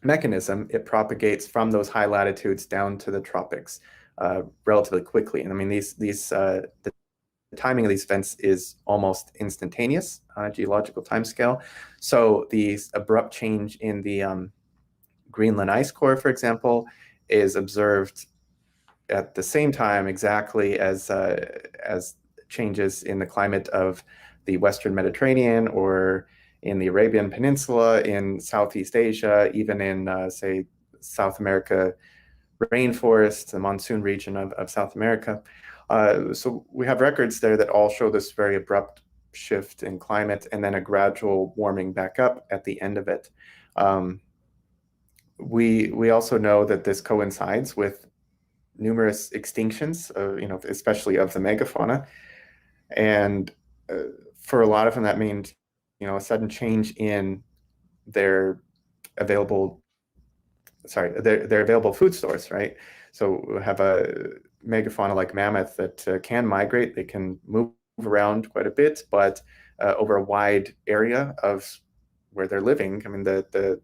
mechanism. It propagates from those high latitudes down to the tropics relatively quickly. And I mean, the timing of these events is almost instantaneous on a geological timescale. So the abrupt change in the Greenland ice core, for example, is observed at the same time exactly as changes in the climate of the Western Mediterranean, or in the Arabian Peninsula, in Southeast Asia, even in, say, South America rainforest, the monsoon region of South America. So we have records there that all show this very abrupt shift in climate, and then a gradual warming back up at the end of it. We also know that this coincides with numerous extinctions, especially of the megafauna, and for a lot of them that means a sudden change in their available food source, right? So we have a megafauna like mammoth that can migrate. They can move around quite a bit, but over a wide area of where they're living. I mean, the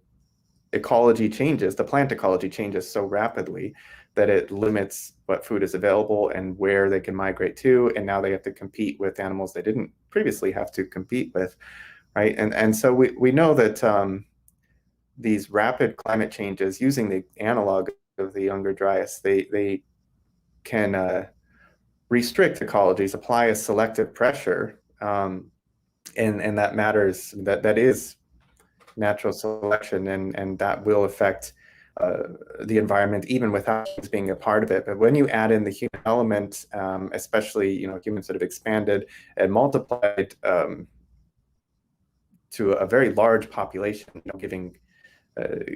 ecology changes, the plant ecology changes so rapidly that it limits what food is available and where they can migrate to. And now they have to compete with animals they didn't previously have to compete with, right? And so we know that these rapid climate changes, using the analog of the Younger Dryas, they can restrict ecologies, apply a selective pressure, and that matters. That is natural selection, and that will affect the environment even without humans being a part of it. But when you add in the human element, especially humans that have expanded and multiplied to a very large population,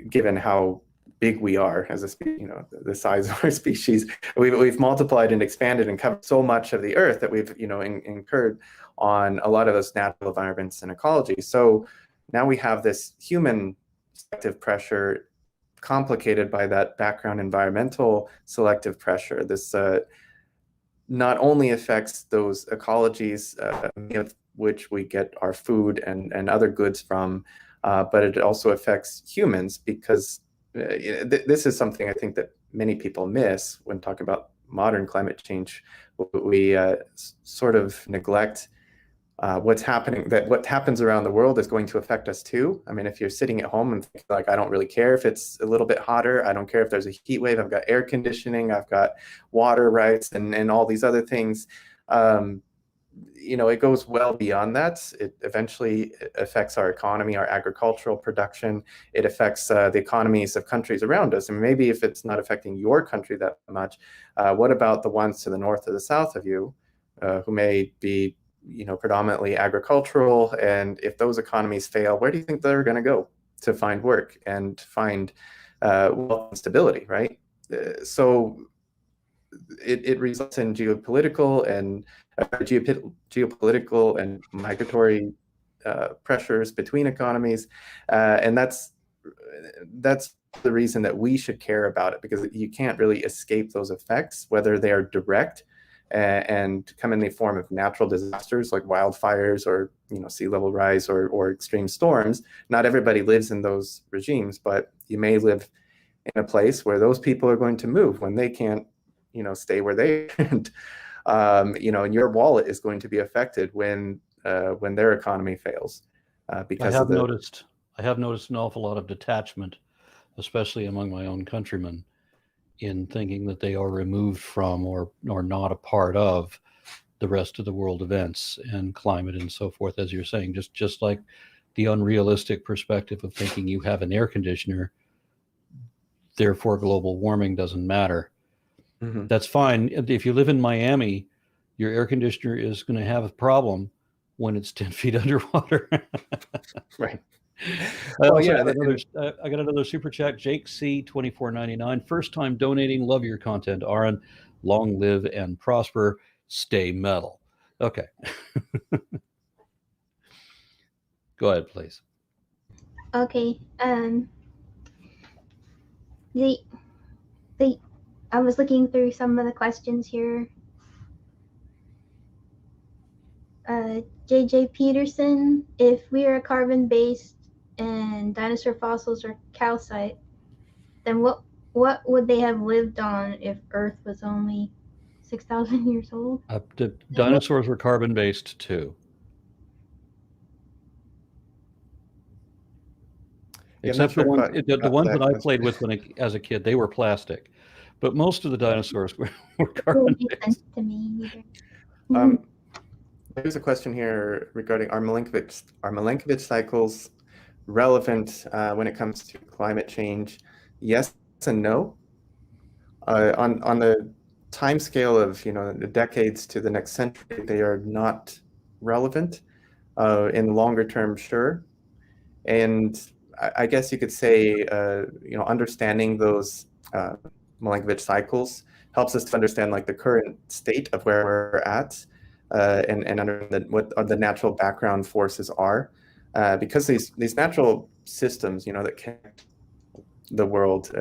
given how big we are as a species, the size of our species, we've multiplied and expanded and covered so much of the earth that we've incurred on a lot of those natural environments and ecology. So now we have this human selective pressure complicated by that background environmental selective pressure. This not only affects those ecologies which we get our food and other goods from, but it also affects humans, because this is something I think that many people miss when talking about modern climate change. We sort of neglect what's happening, that what happens around the world is going to affect us too. I mean, if you're sitting at home and think like, I don't really care if it's a little bit hotter, I don't care if there's a heat wave, I've got air conditioning, I've got water rights, and all these other things. It goes well beyond that. It eventually affects our economy, our agricultural production. It affects the economies of countries around us. And maybe if it's not affecting your country that much, what about the ones to the north or the south of you, who may be predominantly agricultural? And if those economies fail, where do you think they're going to go to find work and find wealth and stability, right? So it results in geopolitical and migratory pressures between economies, and that's the reason that we should care about it, because you can't really escape those effects, whether they are direct and come in the form of natural disasters like wildfires or sea level rise or extreme storms. Not everybody lives in those regimes, but you may live in a place where those people are going to move when they can't stay where they and and your wallet is going to be affected when when their economy fails because of I have noticed an awful lot of detachment, especially among my own countrymen, in thinking that they are removed from or not a part of the rest of the world events and climate and so forth, as you're saying, just like the unrealistic perspective of thinking you have an air conditioner, therefore global warming doesn't matter. Mhm. That's fine. If you live in Miami, your air conditioner is going to have a problem when it's 10 feet underwater. Right. I Well, also yeah, got I got another super chat. Jake C 24.99. First time donating. Love your content, Aaron. Long live and prosper. Stay metal. Okay. Go ahead, please. Okay. The the I was looking through some of the questions here. JJ Peterson, if we are carbon based and dinosaur fossils are calcite, then what would they have lived on if Earth was only 6,000 years old? The dinosaurs were carbon based too. Yeah, I'm not Except the sure if ones I the got ones that that I question. played with as a kid, they were plastic. But most of the dinosaurs were It carbon didn't make based. sense to me either. There's a question here regarding are Milankovitch cycles relevant when it comes to climate change? Yes and no. On the time scale of the decades to the next century, they are not relevant. In longer term, sure. And I guess you could say understanding those Milankovitch cycles helps us to understand like the current state of where we're at and understand what the natural background forces are because these natural systems that connect the world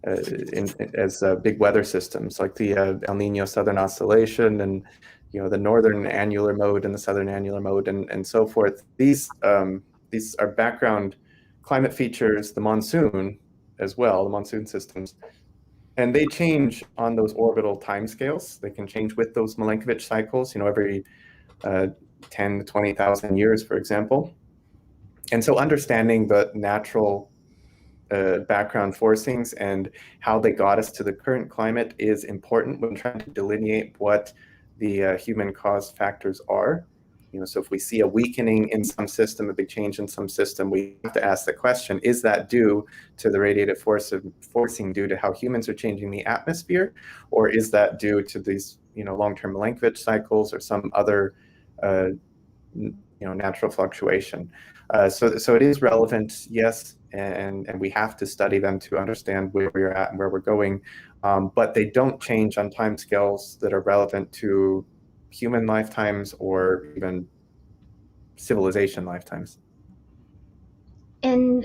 as big weather systems like the El Nino Southern Oscillation and the northern annular mode and the southern annular mode and so forth. These are background climate features, the monsoon as well, the monsoon systems, and they change on those orbital timescales. They can change with those Milankovitch cycles, every 10 to 20,000 years, for example. And so understanding the natural background forcings and how they got us to the current climate is important when trying to delineate what the human caused factors are. So if we see a weakening in some system, a big change in some system, we have to ask the question, is that due to the radiative forcing due to how humans are changing the atmosphere? Or is that due to these long-term Milankovitch cycles or some other natural fluctuation? So it is relevant, yes, and we have to study them to understand where we're at and where we're going. But they don't change on timescales that are relevant to human lifetimes or even civilization lifetimes. And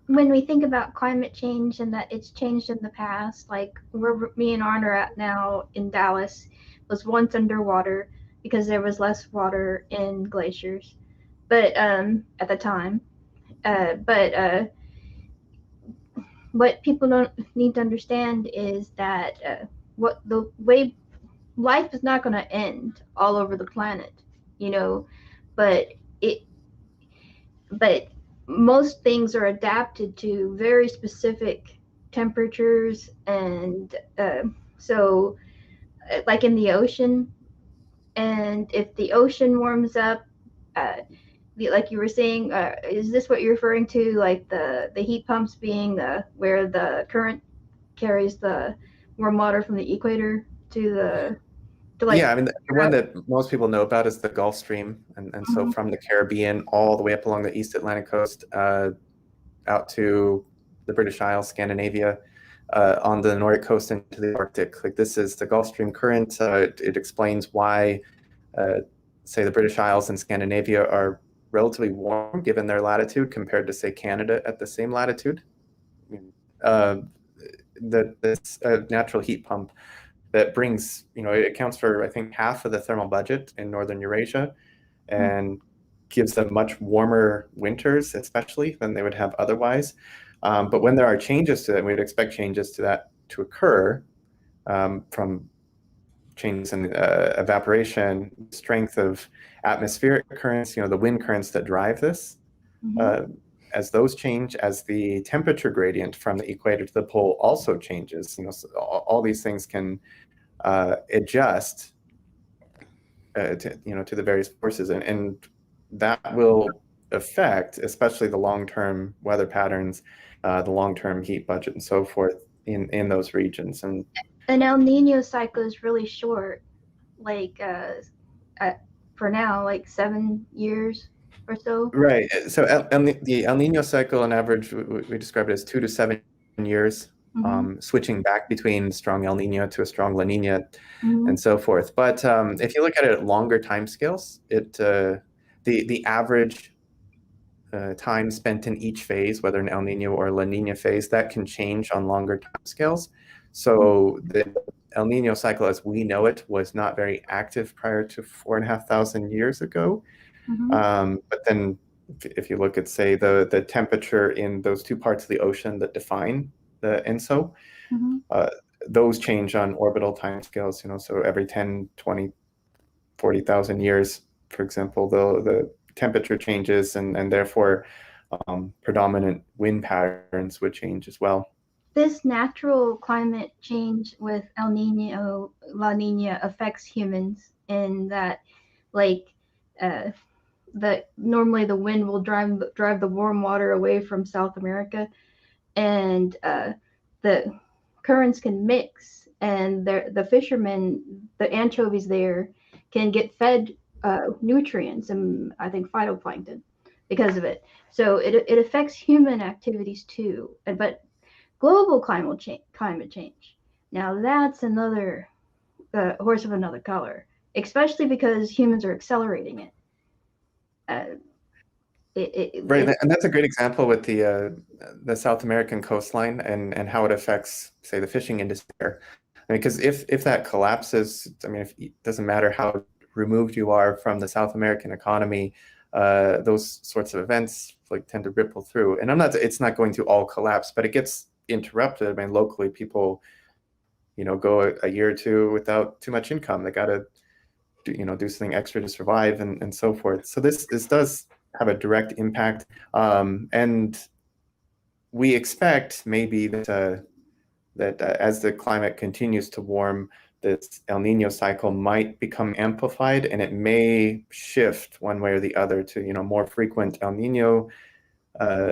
when we think about climate change and that it's changed in the past, like where me and Arn are at now in Dallas was once underwater because there was less water in glaciers, but at the time. But what people don't need to understand is that what the way life is not going to end all over the planet, you know, but it but most things are adapted to very specific temperatures and so like in the ocean, and if the ocean warms up, uh, like you were saying, is this what you're referring to, like the heat pumps being where the current carries the warm water from the equator to like Yeah, I mean, the one that most people know about is the Gulf Stream. And so from the Caribbean all the way up along the East Atlantic coast out to the British Isles, Scandinavia, on the Nordic coast into the Arctic. Like this is the Gulf Stream current. It explains why, say, the British Isles and Scandinavia are relatively warm given their latitude compared to, say, Canada at the same latitude. This natural heat pump that brings, it accounts for, I think, half of the thermal budget in Northern Eurasia and gives them much warmer winters, especially than they would have otherwise. But when there are changes to that, we would expect changes to that to occur from changes in evaporation, strength of atmospheric currents, the wind currents that drive this, as those change, as the temperature gradient from the equator to the pole also changes, so all these things can adjust to the various forces, and that will affect especially the long-term weather patterns, the long-term heat budget, and so forth in those regions. And an El Nino cycle is really short, like for now, like 7 years or so. Right. So the El Nino cycle, on average, we describe it as 2 to 7 years, switching back between strong El Nino to a strong La Nina, and so forth. But if you look at it at longer timescales, the average time spent in each phase, whether an El Nino or La Nina phase, that can change on longer timescales. So the El Nino cycle, as we know it, was not very active prior to 4,500 years ago. But then if you look at, say, the temperature in those two parts of the ocean that define the ENSO, those change on orbital timescales, so every 10, 20, 40,000 years, for example, the temperature changes, and therefore predominant wind patterns would change as well. This natural climate change with El Nino, La Nina affects humans in that, like, normally the wind will drive the warm water away from South America, and the currents can mix, and the fishermen, the anchovies there, can get fed nutrients and I think phytoplankton because of it. So it affects human activities too. But global climate change, now that's another horse of another color, especially because humans are accelerating it. Right, and that's a great example with the South American coastline and how it affects, say, the fishing industry there. Because if that collapses, it doesn't matter how removed you are from the South American economy, those sorts of events tend to ripple through. And it's not going to all collapse, but it gets interrupted. Locally, people, go a year or two without too much income. They got to do something extra to survive, and so forth. So this does have a direct impact, and we expect maybe that as the climate continues to warm, this El Nino cycle might become amplified, and it may shift one way or the other to more frequent El Nino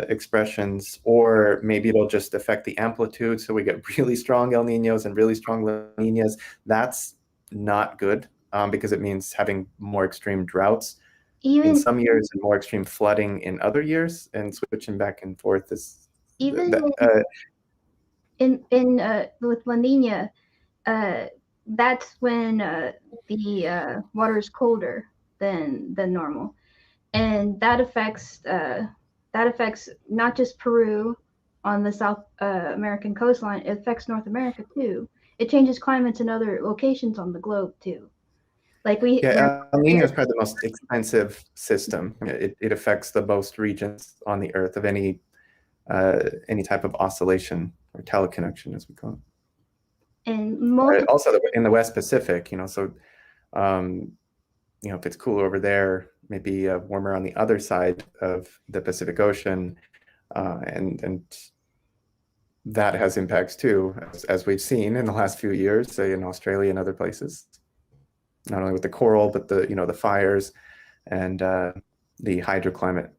expressions, or maybe it'll just affect the amplitude, so we get really strong El Ninos and really strong La Ninas. That's not good, because it means having more extreme droughts in some years and more extreme flooding in other years, and switching back and forth is even with La Nina, that's when the water is colder than normal, and that affects not just Peru on the South American coastline. It affects North America too. It changes climates in other locations on the globe too. El Nino is probably the most expensive system. It affects the most regions on the Earth of any type of oscillation or teleconnection, as we call it. And also in the West Pacific, so if it's cooler over there, maybe warmer on the other side of the Pacific Ocean, and that has impacts too, as we've seen in the last few years, say in Australia and other places. Not only with the coral, but the fires and the hydroclimate.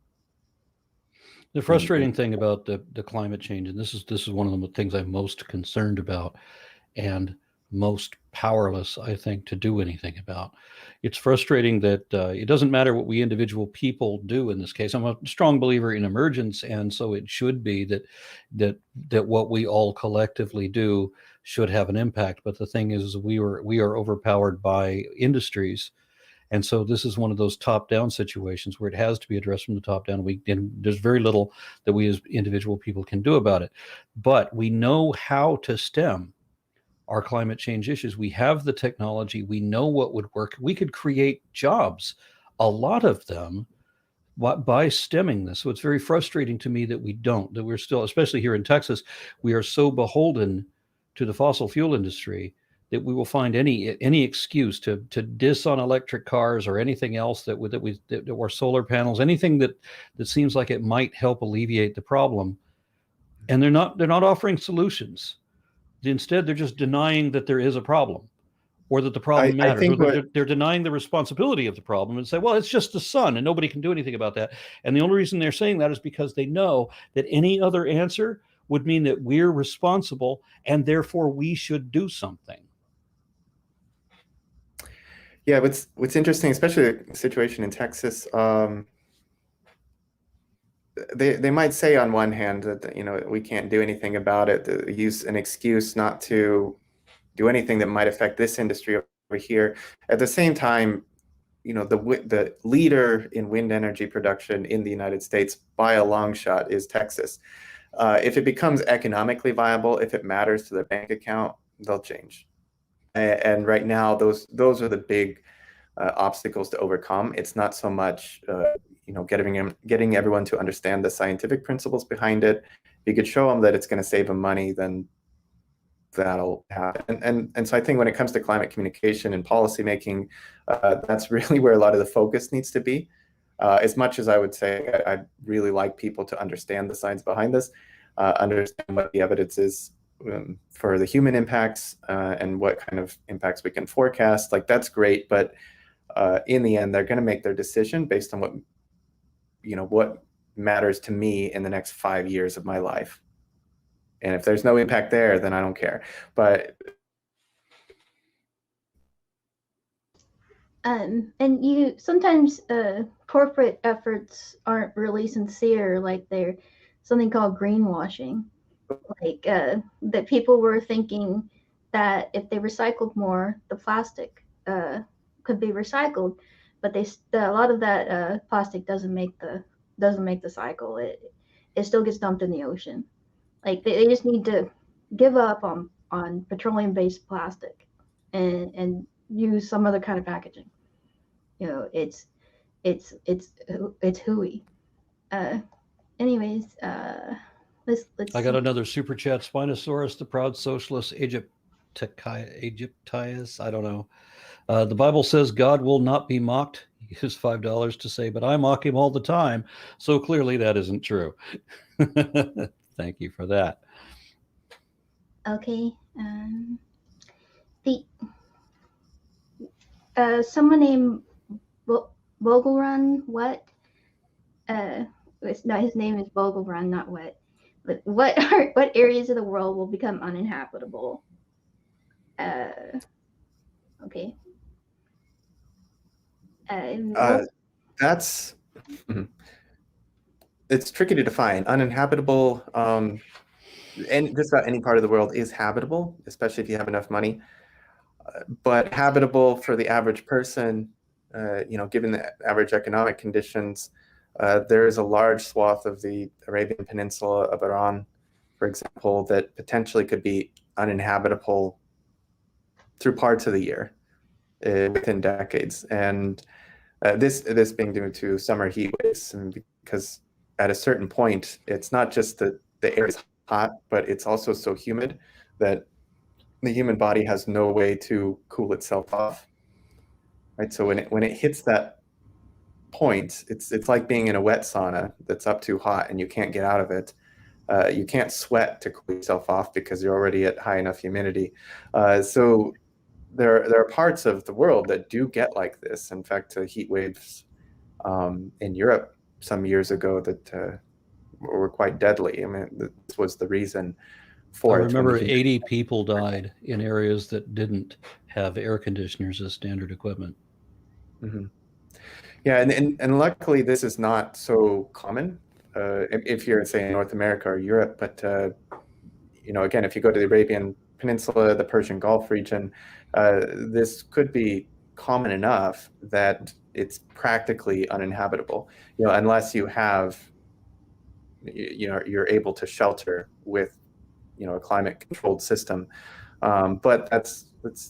The frustrating thing about the climate change, and this is one of the things I'm most concerned about and most powerless, I think, to do anything about. It's frustrating that it doesn't matter what we individual people do in this case. I'm a strong believer in emergence, and so it should be that what we all collectively do should have an impact. But the thing is, we are overpowered by industries. And so this is one of those top-down situations where it has to be addressed from the top down. And there's very little that we as individual people can do about it. But we know how to stem our climate change issues. We have the technology. We know what would work. We could create jobs, a lot of them, by stemming this. So it's very frustrating to me that we don't, that we're still, especially here in Texas, we are so beholden to the fossil fuel industry that we will find any excuse to diss on electric cars or anything else that or solar panels, anything that seems like it might help alleviate the problem. And they're not offering solutions. Instead, they're just denying that there is a problem, or that the problem I matters, think or they're denying the responsibility of the problem and say, well, it's just the sun and nobody can do anything about that. And the only reason they're saying that is because they know that any other answer would mean that we're responsible and therefore we should do something. Yeah, what's interesting, especially the situation in Texas, they might say on one hand that, you know, we can't do anything about it, use an excuse not to do anything that might affect this industry over here. At the same time, you know, the leader in wind energy production in the United States by a long shot is Texas. If it becomes economically viable, if it matters to their bank account, they'll change. And right now, those are the big obstacles to overcome. It's not so much you know, getting everyone to understand the scientific principles behind it. If you could show them that it's going to save them money, then that'll happen. And so I think when it comes to climate communication and policy making, that's really where a lot of the focus needs to be. As much as I would say I'd really like people to understand the science behind this, understand what the evidence is for the human impacts and what kind of impacts we can forecast. Like, that's great, but in the end, they're going to make their decision based on what, you know, what matters to me in the next 5 years of my life. And if there's no impact there, then I don't care. But and you sometimes corporate efforts aren't really sincere, like they're something called greenwashing, like that people were thinking that if they recycled more, the plastic could be recycled, but a lot of that plastic doesn't make the cycle. It still gets dumped in the ocean. Like they just need to give up on petroleum-based plastic and use some other kind of packaging. You know, it's hooey. Anyways, let's. I got another super chat. Spinosaurus, the proud socialist, Egyptius. I don't know. The Bible says God will not be mocked. He gives $5 to say, but I mock him all the time. So clearly that isn't true. Thank you for that. Okay. The someone named Vogelrun. What? It's not, his name is Vogelrun, not what. But what areas of the world will become uninhabitable? Okay. That's it's tricky to define. Uninhabitable, and just about any part of the world is habitable, especially if you have enough money. But habitable for the average person, you know, given the average economic conditions, there is a large swath of the Arabian Peninsula of Iran, for example, that potentially could be uninhabitable through parts of the year within decades. And this being due to summer heat waves, and because at a certain point, it's not just that the air is hot, but it's also so humid that the human body has no way to cool itself off. Right. So when it hits that point, it's like being in a wet sauna that's up too hot and you can't get out of it. You can't sweat to cool yourself off because you're already at high enough humidity. So there are parts of the world that do get like this. In fact, heat waves in Europe some years ago that were quite deadly. I mean, this was the reason for I it. remember 80 people died in areas that didn't have air conditioners as standard equipment. Mm-hmm. Yeah, and luckily this is not so common if you're, say, in North America or Europe. But you know, again, if you go to the Arabian Peninsula, the Persian Gulf region, this could be common enough that it's practically uninhabitable. You know, unless you have, you know, you're able to shelter with, you know, a climate-controlled system. But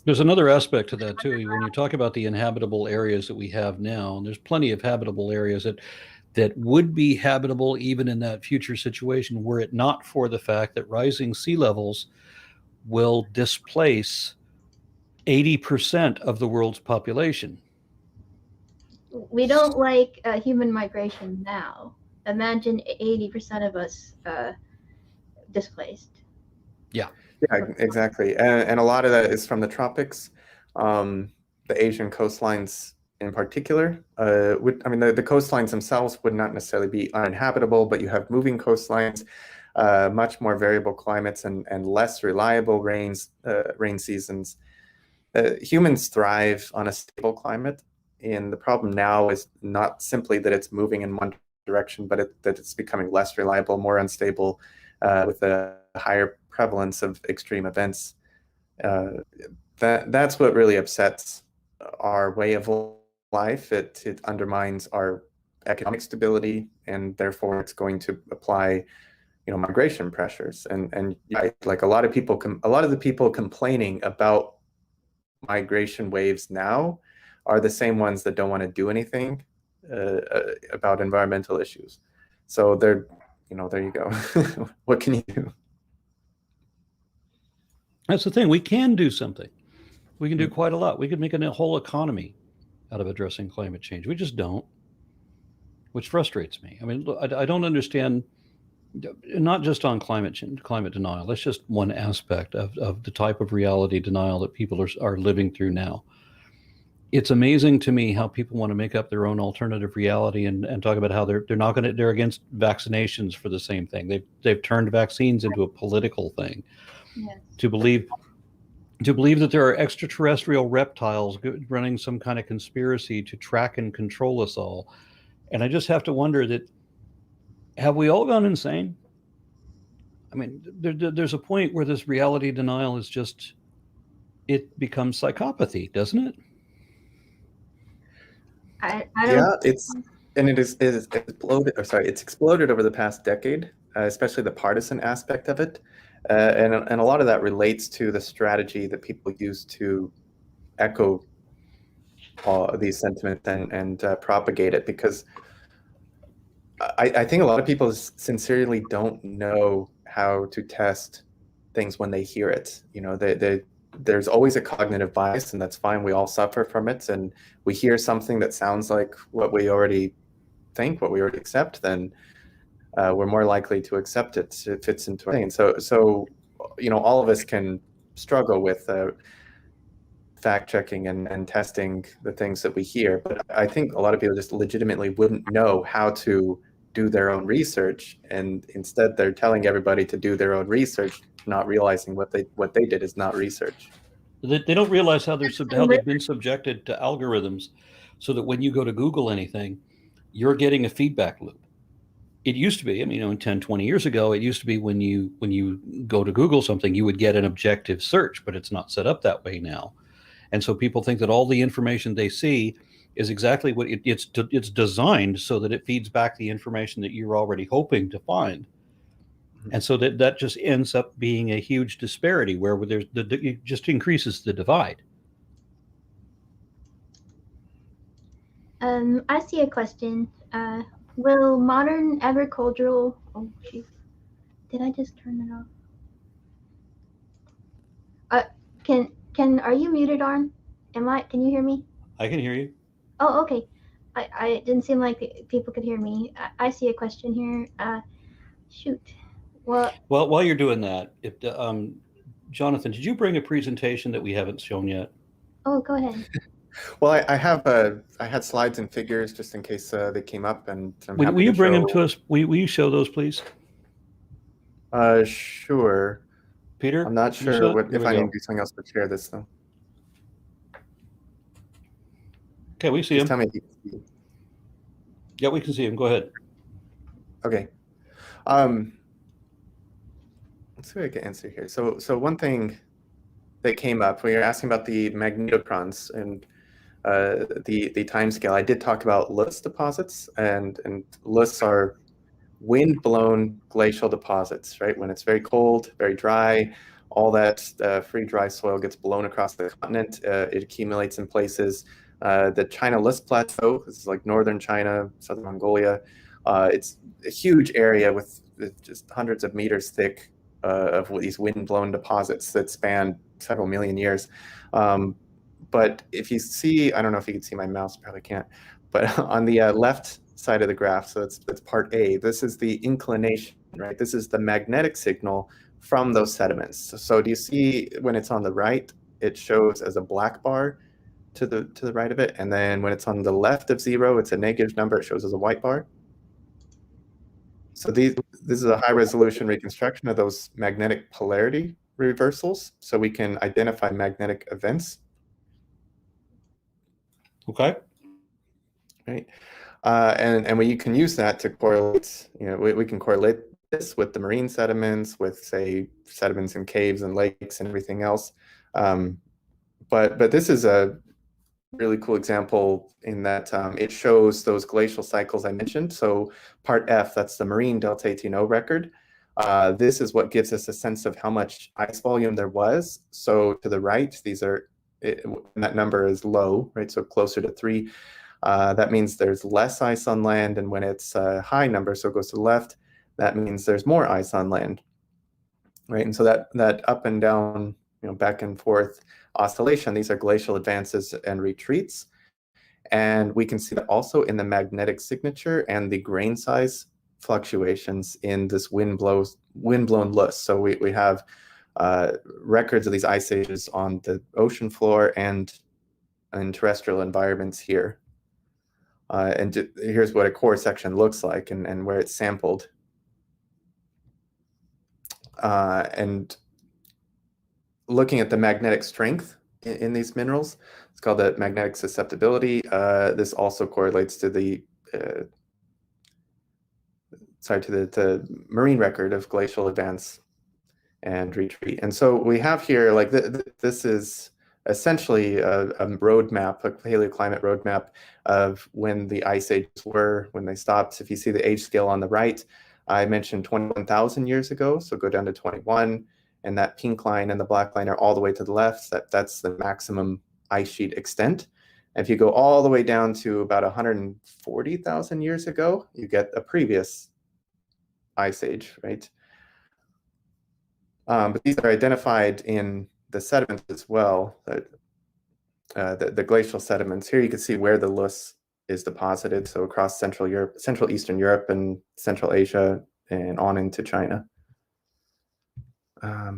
there's another aspect to that too. When you talk about the inhabitable areas that we have now, and there's plenty of habitable areas that would be habitable even in that future situation, were it not for the fact that rising sea levels will displace 80% of the world's population. We don't like human migration now. Imagine 80% of us displaced. Yeah, exactly. And a lot of that is from the tropics. The Asian coastlines in particular, the coastlines themselves would not necessarily be uninhabitable, but you have moving coastlines, much more variable climates and less reliable rain seasons. Humans thrive on a stable climate, and the problem now is not simply that it's moving in one direction, but that it's becoming less reliable, more unstable, with a higher prevalence of extreme events. That's what really upsets our way of life. It undermines our economic stability, and therefore it's going to apply, migration pressures. And like a lot of the people complaining about migration waves now are the same ones that don't want to do anything about environmental issues. So there you go. What can you do? That's the thing. We can do something. We can do quite a lot. We could make a whole economy out of addressing climate change. We just don't, which frustrates me. I mean, I don't understand, not just on climate denial. That's just one aspect of the type of reality denial that people are living through now. It's amazing to me how people want to make up their own alternative reality and talk about how they're against vaccinations for the same thing. They've turned vaccines into a political thing. Yes. To believe that there are extraterrestrial reptiles running some kind of conspiracy to track and control us all. And I just have to wonder that, have we all gone insane? I mean, there's a point where this reality denial is just, it becomes psychopathy, doesn't it? I don't. It's exploded over the past decade, especially the partisan aspect of it. And a lot of that relates to the strategy that people use to echo these sentiments and propagate it, because I think a lot of people sincerely don't know how to test things when they hear it. There's always a cognitive bias, and that's fine. We all suffer from it, and we hear something that sounds like what we already think, what we already accept, then we're more likely to accept it. It fits into our thing. So all of us can struggle with fact checking and testing the things that we hear, but I think a lot of people just legitimately wouldn't know how to do their own research, and instead they're telling everybody to do their own research, not realizing what they did is not research. They don't realize how they've been subjected to algorithms, so that when you go to Google anything, you're getting a feedback loop. It used to be, 10, 20 years ago, it used to be when you go to Google something, you would get an objective search, but it's not set up that way now. And so people think that all the information they see is exactly what it's designed so that it feeds back the information that you're already hoping to find. And so that just ends up being a huge disparity where it just increases the divide. I see a question. Will modern agricultural... Oh, shoot. Did I just turn it off? Are you muted, Arn? Can you hear me? I can hear you. Oh, okay. I didn't seem like people could hear me. I see a question here. Shoot. Well, while you're doing that, Jonathan, did you bring a presentation that we haven't shown yet? Oh, go ahead. Well, I had slides and figures just in case they came up, and will you bring them to us? Will you show those, please? Sure. Peter, I'm not sure if I need to do something else but share this though. Okay, we see Just him. tell me if you can see. Yeah, we can see him. Go ahead. Okay. Let's see what I can answer here. So one thing that came up when you're asking about the magnetocrons and the time scale, I did talk about loess deposits, and loess are wind-blown glacial deposits, right? When it's very cold, very dry, all that free dry soil gets blown across the continent. It accumulates in places. The China Loess Plateau, this is like northern China, southern Mongolia. It's a huge area with just hundreds of meters thick of these wind-blown deposits that span several million years. But if you see, I don't know if you can see my mouse, probably can't, but on the left side of the graph, so that's part A, this is the inclination, right? This is the magnetic signal from those sediments. So do you see when it's on the right, it shows as a black bar to the right of it, and then when it's on the left of 0, it's a negative number, it shows as a white bar. So this is a high resolution reconstruction of those magnetic polarity reversals, so we can identify magnetic events. Okay. Right. And you can use that to correlate, we can correlate this with the marine sediments, with, say, sediments in caves and lakes and everything else. But this is a really cool example in that it shows those glacial cycles I mentioned. So part F, that's the marine delta 18O record. This is what gives us a sense of how much ice volume there was. So to the right, that number is low, right? So closer to 3. That means there's less ice on land, and when it's a high number, so it goes to the left, that means there's more ice on land, right? And so that up and down, back and forth oscillation, these are glacial advances and retreats. And we can see that also in the magnetic signature and the grain size fluctuations in this windblown loess. So we have records of these ice ages on the ocean floor and in terrestrial environments here. And here's what a core section looks like and where it's sampled. And looking at the magnetic strength in these minerals, it's called the magnetic susceptibility. This also correlates to the marine record of glacial advance and retreat. And so we have here, like, this is essentially a roadmap, a paleoclimate roadmap of when the ice ages were, when they stopped. If you see the age scale on the right, I mentioned 21,000 years ago, so go down to 21, and that pink line and the black line are all the way to the left. That's the maximum ice sheet extent. And if you go all the way down to about 140,000 years ago, you get a previous ice age, right? But these are identified in the sediments as well, the glacial sediments. Here you can see where the loess is deposited, so across Central Europe, Central Eastern Europe, and Central Asia, and on into China. Let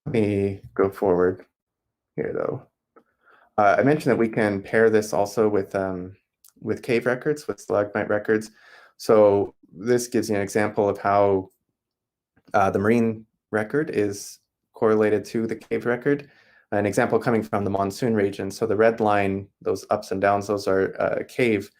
me go forward here, though. I mentioned that we can pair this also with cave records, with stalagmite records. So this gives you an example of how the marine record is correlated to the cave record. An example coming from the monsoon region. So the red line, those ups and downs, those are cave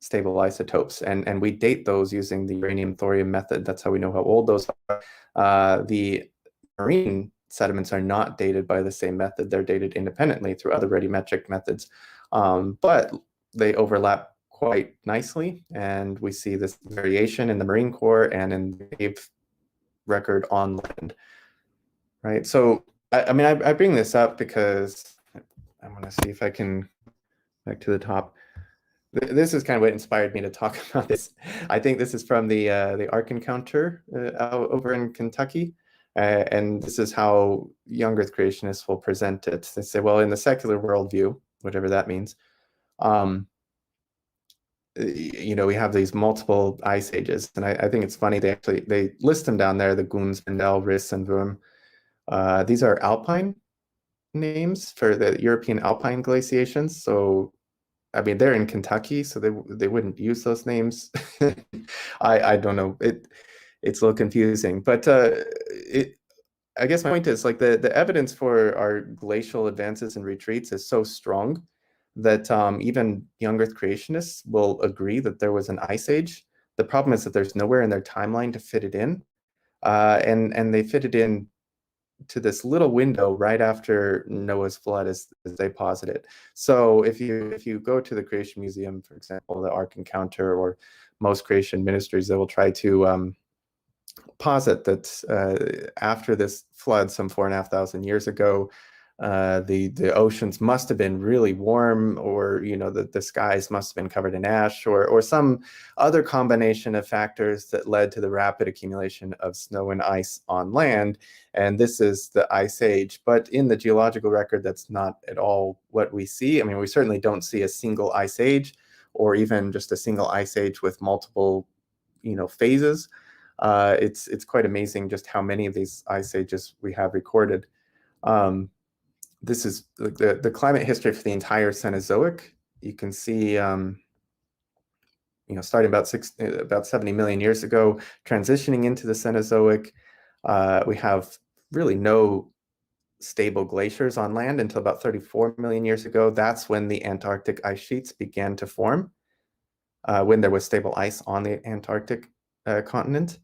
stable isotopes. And we date those using the uranium-thorium method. That's how we know how old those are. The marine sediments are not dated by the same method. They're dated independently through other radiometric methods. But they overlap quite nicely. And we see this variation in the marine core and in the cave record on land, right? So I mean, I bring this up because I want to see if I can back to the top. This is kind of what inspired me to talk about this. I think this is from the Ark Encounter over in Kentucky, and this is how young Earth creationists will present it. They say, well, in the secular worldview, whatever that means, we have these multiple ice ages, and I think it's funny they list them down there: the Gunz, Mendel, Riss, and Wurm. These are alpine names for the European alpine glaciations. So, I mean, they're in Kentucky, so they wouldn't use those names. I don't know. It's a little confusing, but I guess my point is, like, the evidence for our glacial advances and retreats is so strong that even young Earth creationists will agree that there was an ice age. The problem is that there's nowhere in their timeline to fit it in, and they fit it in to this little window right after Noah's flood, as they posit it. So if you go to the Creation Museum, for example, the Ark Encounter, or most creation ministries, they will try to posit that after this flood some 4,500 years ago, The oceans must have been really warm, or the skies must have been covered in ash, or some other combination of factors that led to the rapid accumulation of snow and ice on land. And this is the Ice Age. But in the geological record, that's not at all what we see. I mean, we certainly don't see a single Ice Age, or even just a single Ice Age with multiple phases. It's quite amazing just how many of these Ice Ages we have recorded. This is the climate history for the entire Cenozoic. You can see, starting about 70 million years ago, transitioning into the Cenozoic, we have really no stable glaciers on land until about 34 million years ago. That's when the Antarctic ice sheets began to form, when there was stable ice on the Antarctic continent.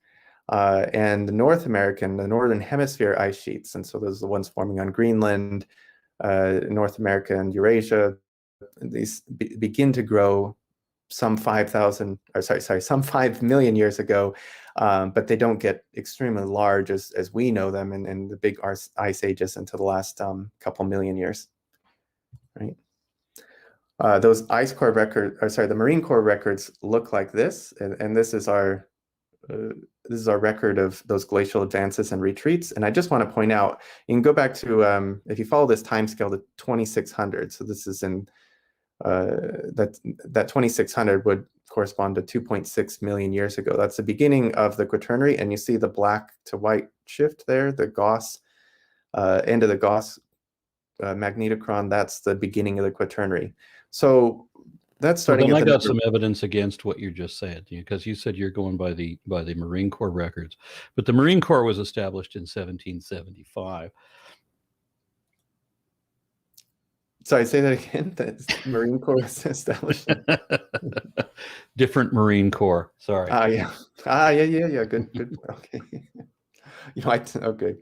And the Northern Hemisphere ice sheets, and so those are the ones forming on Greenland, North America and Eurasia, these begin to grow some 5 million years ago, but they don't get extremely large as we know them in the big ice ages until the last couple million years, right? Those ice core records, the Marine Corps records look like this, and this is our record of those glacial advances and retreats. And I just want to point out, you can go back to, if you follow this time scale, to 2600. So this is in, that 2600 would correspond to 2.6 million years ago. That's the beginning of the Quaternary. And you see the black to white shift there, the Gauss, end of the Gauss magnetochron. That's the beginning of the Quaternary. So that's starting. Well, then I got some evidence against what you just said, because you said you're going by the Marine Corps records, but the Marine Corps was established in 1775. Sorry, say that again. The Marine Corps was established. Different Marine Corps. Sorry. Yeah. Yeah. Good. Okay. Okay.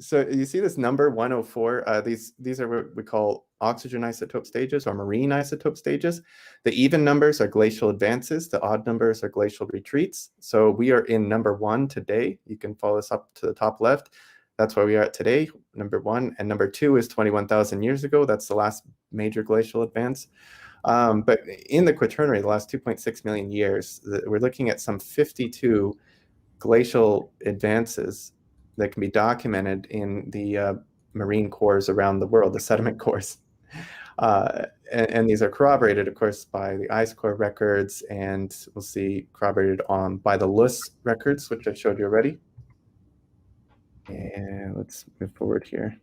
So you see this number 104. These are what we call oxygen isotope stages, or marine isotope stages. The even numbers are glacial advances. The odd numbers are glacial retreats. So we are in number 1 today. You can follow this up to the top left. That's where we are at today, number 1. And number 2 is 21,000 years ago. That's the last major glacial advance. But in the Quaternary, the last 2.6 million years, we're looking at some 52 glacial advances that can be documented in the marine cores around the world, the sediment cores. And these are corroborated, of course, by the ice core records, and we'll see corroborated by the Luss records, which I showed you already. And let's move forward here.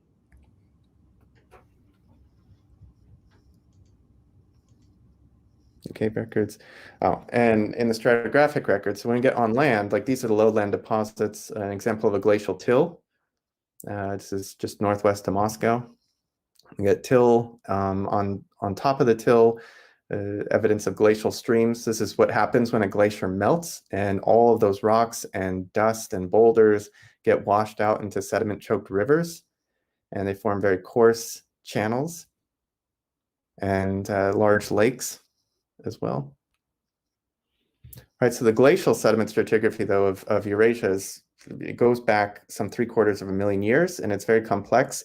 Okay, records. Oh, and in the stratigraphic records, so when we get on land, like these are the lowland deposits. An example of a glacial till. This is just northwest of Moscow. We get till on top of the till, evidence of glacial streams. This is what happens when a glacier melts, and all of those rocks and dust and boulders get washed out into sediment-choked rivers, and they form very coarse channels and large lakes as well. All right, so the glacial sediment stratigraphy, though, of Eurasia it goes back some 750 years, and it's very complex.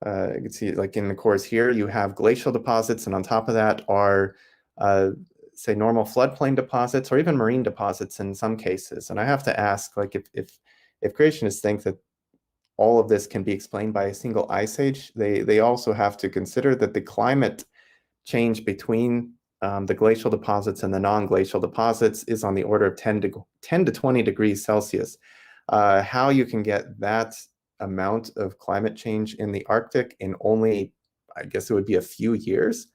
You can see, like in the cores here, you have glacial deposits, and on top of that are, say, normal floodplain deposits, or even marine deposits in some cases. And I have to ask, like, if creationists think that all of this can be explained by a single ice age, they also have to consider that the climate change between the glacial deposits and the non-glacial deposits is on the order of 10 to 20 degrees Celsius. How you can get that amount of climate change in the Arctic in only, I guess it would be a few years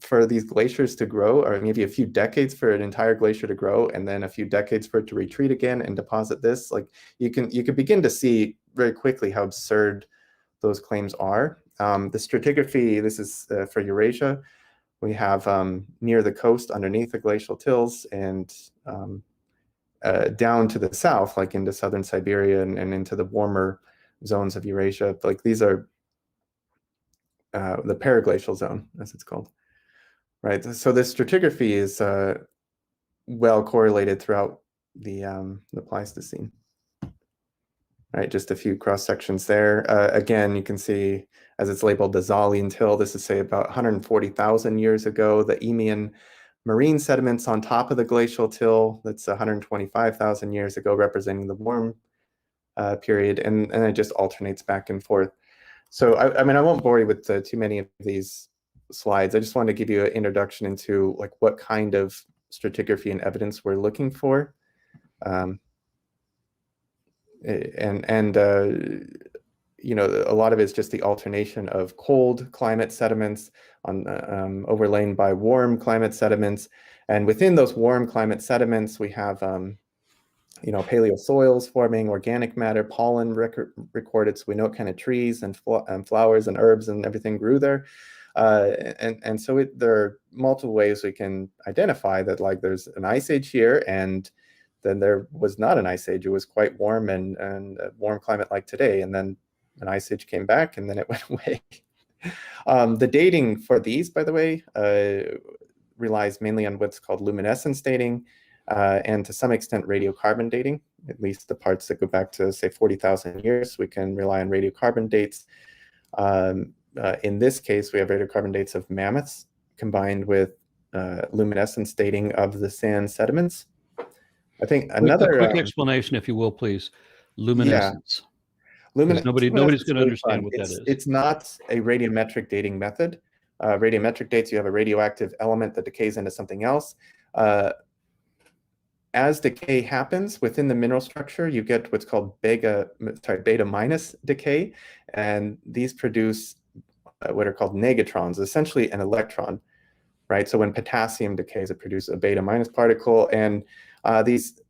for these glaciers to grow, or maybe a few decades for an entire glacier to grow, and then a few decades for it to retreat again and deposit this. Like you can begin to see very quickly how absurd those claims are. The stratigraphy, this is for Eurasia. We have near the coast underneath the glacial tills, and down to the south, like into southern Siberia and into the warmer zones of Eurasia. Like these are the paraglacial zone, as it's called, right? So this stratigraphy is well correlated throughout the Pleistocene. right? Just a few cross sections there. Again, you can see as it's labeled the Zalian till, this is say about 140,000 years ago. The Eemian marine sediments on top of the glacial till, that's 125,000 years ago, representing the warm period, and it just alternates back and forth. So I mean, I won't bore you with too many of these slides. I just wanted to give you an introduction into like what kind of stratigraphy and evidence we're looking for. You know, a lot of it is just the alternation of cold climate sediments on overlain by warm climate sediments, and within those warm climate sediments, we have you know, paleo soils forming, organic matter, pollen recorded, so we know what kind of trees and flowers and herbs and everything grew there. And so there are multiple ways we can identify that, like there's an ice age here, and then there was not an ice age. It was quite warm and a warm climate like today, and then an ice age came back and then it went away. The dating for these, by the way, relies mainly on what's called luminescence dating, and to some extent radiocarbon dating, at least the parts that go back to, say, 40,000 years. We can rely on radiocarbon dates. In this case, we have radiocarbon dates of mammoths combined with luminescence dating of the sand sediments. I think another quick explanation, if you will, please. Luminescence. Yeah. Nobody's going to really understand fun. what that is. It's not a radiometric dating method. Radiometric dates, you have a radioactive element that decays into something else. As decay happens within the mineral structure, you get what's called beta minus decay, and these produce what are called negatrons, essentially an electron, right? So when potassium decays, it produces a beta minus particle, and these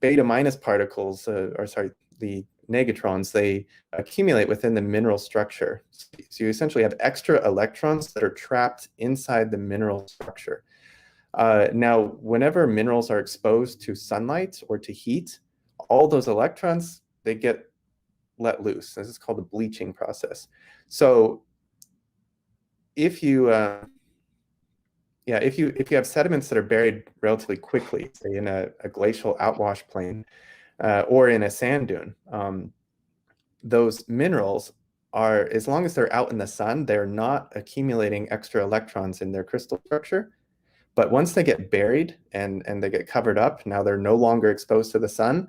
beta minus particles, the negatrons, they accumulate within the mineral structure. So you essentially have extra electrons that are trapped inside the mineral structure. Now, whenever minerals are exposed to sunlight or to heat, all those electrons, they get let loose. This is called the bleaching process. So if you if you have sediments that are buried relatively quickly, say in a glacial outwash plain or in a sand dune, those minerals are, as long as they're out in the sun, they're not accumulating extra electrons in their crystal structure. But once they get buried and they get covered up, now they're no longer exposed to the sun.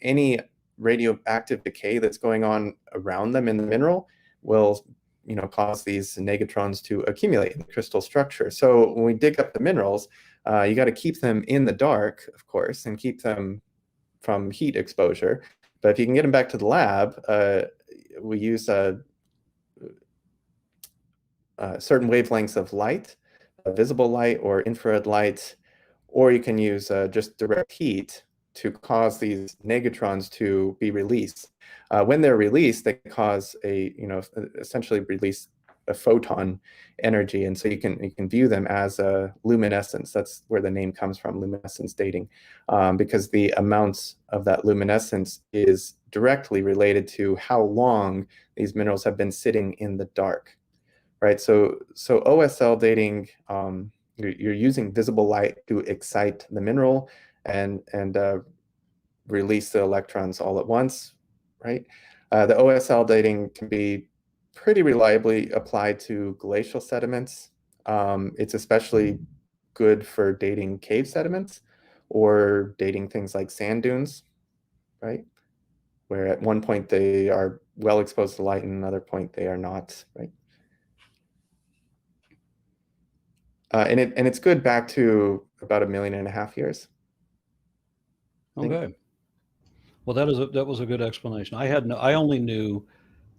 Any radioactive decay that's going on around them in the mineral will, you know, cause these negatrons to accumulate in the crystal structure. So when we dig up the minerals, you got to keep them in the dark, of course, and keep them from heat exposure. But if you can get them back to the lab, we use certain wavelengths of light, visible light or infrared light, or you can use just direct heat to cause these negatrons to be released. When they're released, they cause a, you know, essentially release a photon energy, and so you can view them as a luminescence. That's where the name comes from, luminescence dating, because the amounts of that luminescence is directly related to how long these minerals have been sitting in the dark. Right, so OSL dating, you're using visible light to excite the mineral and release the electrons all at once, right? The OSL dating can be pretty reliably applied to glacial sediments. It's especially good for dating cave sediments or dating things like sand dunes, right? Where at one point they are well exposed to light and another point they are not, right? And it's good back to about 1.5 million years. Okay. Well, that was a good explanation. I only knew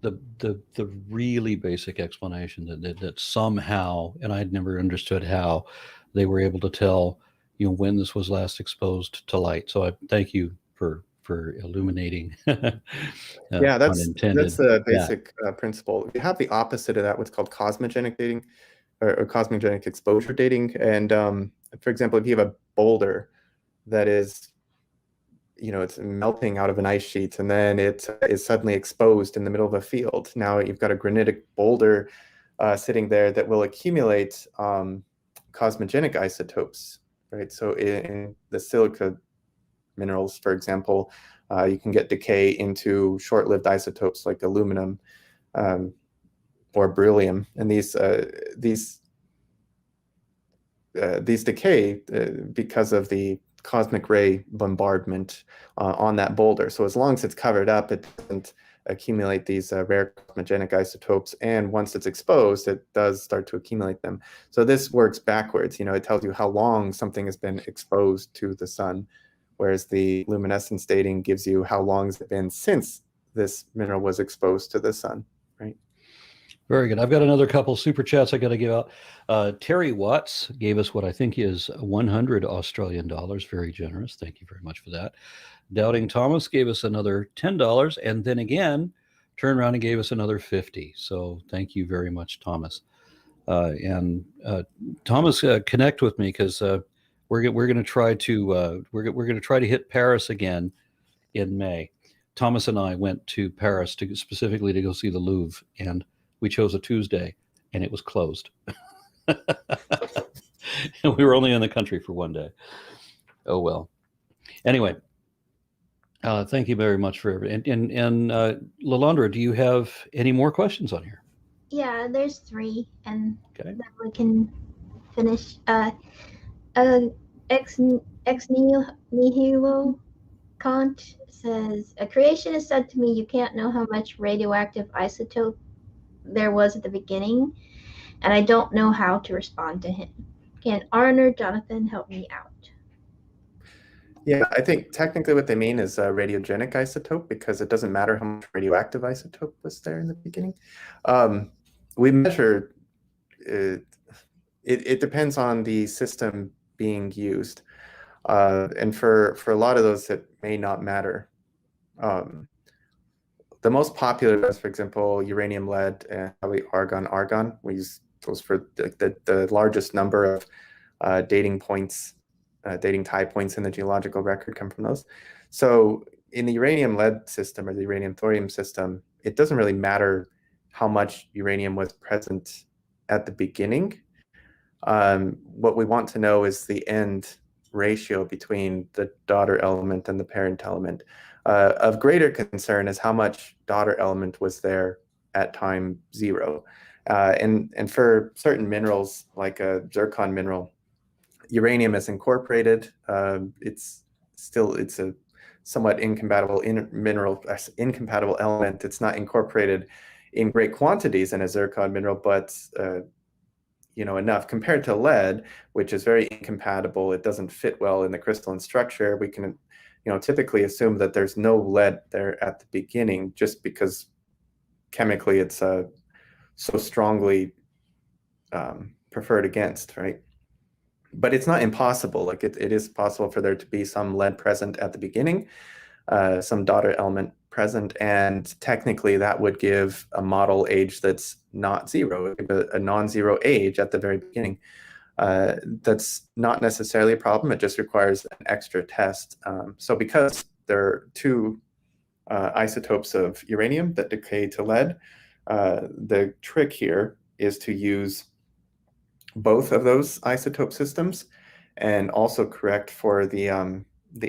the really basic explanation that somehow, and I'd never understood how they were able to tell, you know, when this was last exposed to light. So I thank you for illuminating. Yeah, that's the basic yeah. principle. We have the opposite of that, what's called cosmogenic dating, or cosmogenic exposure dating. And for example, if you have a boulder that is, you know, it's melting out of an ice sheet and then it is suddenly exposed in the middle of a field. Now you've got a granitic boulder sitting there that will accumulate cosmogenic isotopes, right? So in the silica minerals, for example, You can get decay into short-lived isotopes like aluminum or beryllium, and these decay because of the cosmic ray bombardment on that boulder. So as long as it's covered up, it doesn't accumulate these rare cosmogenic isotopes. And once it's exposed, it does start to accumulate them. So this works backwards. It tells you how long something has been exposed to the sun, whereas the luminescence dating gives you how long it's been since this mineral was exposed to the sun, right? Very good. I've got another couple super chats I got to give out. Terry Watts gave us what I think is 100 Australian dollars. Very generous. Thank you very much for that. Doubting Thomas gave us another $10, and then again turned around and gave us another 50. So thank you very much, Thomas. And Thomas, connect with me because we're going to try to we're going to try to hit Paris again in May. Thomas and I went to Paris specifically to go see the Louvre, and we chose a Tuesday, and it was closed. And we were only in the country for one day. Oh well. Anyway, thank you very much for everything. And Lalandra, do you have any more questions on here? Yeah, there's 3, and Okay. then we can finish. Ex nihilo Kant says, a creationist said to me, you can't know how much radioactive isotope there was at the beginning, and I don't know how to respond to him. Can Arne or Jonathan help me out? Yeah, I think technically what they mean is a radiogenic isotope, because it doesn't matter how much radioactive isotope was there in the beginning. We measure, it depends on the system being used. And for a lot of those, it may not matter. The most popular is, for example, uranium, lead, and probably argon. We use those for the largest number of dating points, dating tie points in the geological record come from those. So in the uranium lead system or the uranium thorium system, it doesn't really matter how much uranium was present at the beginning. What we want to know is the end ratio between the daughter element and the parent element. Of greater concern is how much daughter element was there at time 0. And for certain minerals, like a zircon mineral, uranium is incorporated. It's a somewhat incompatible incompatible element. It's not incorporated in great quantities in a zircon mineral, but enough compared to lead, which is very incompatible. It doesn't fit well in the crystalline structure. We can, typically assume that there's no lead there at the beginning, just because chemically it's so strongly preferred against, right? But it's not impossible. Like it is possible for there to be some lead present at the beginning, some daughter element present, and technically that would give a model age that's not 0, a non-zero age at the very beginning. That's not necessarily a problem. It just requires an extra test. So because there are 2 isotopes of uranium that decay to lead, the trick here is to use both of those isotope systems and also correct for the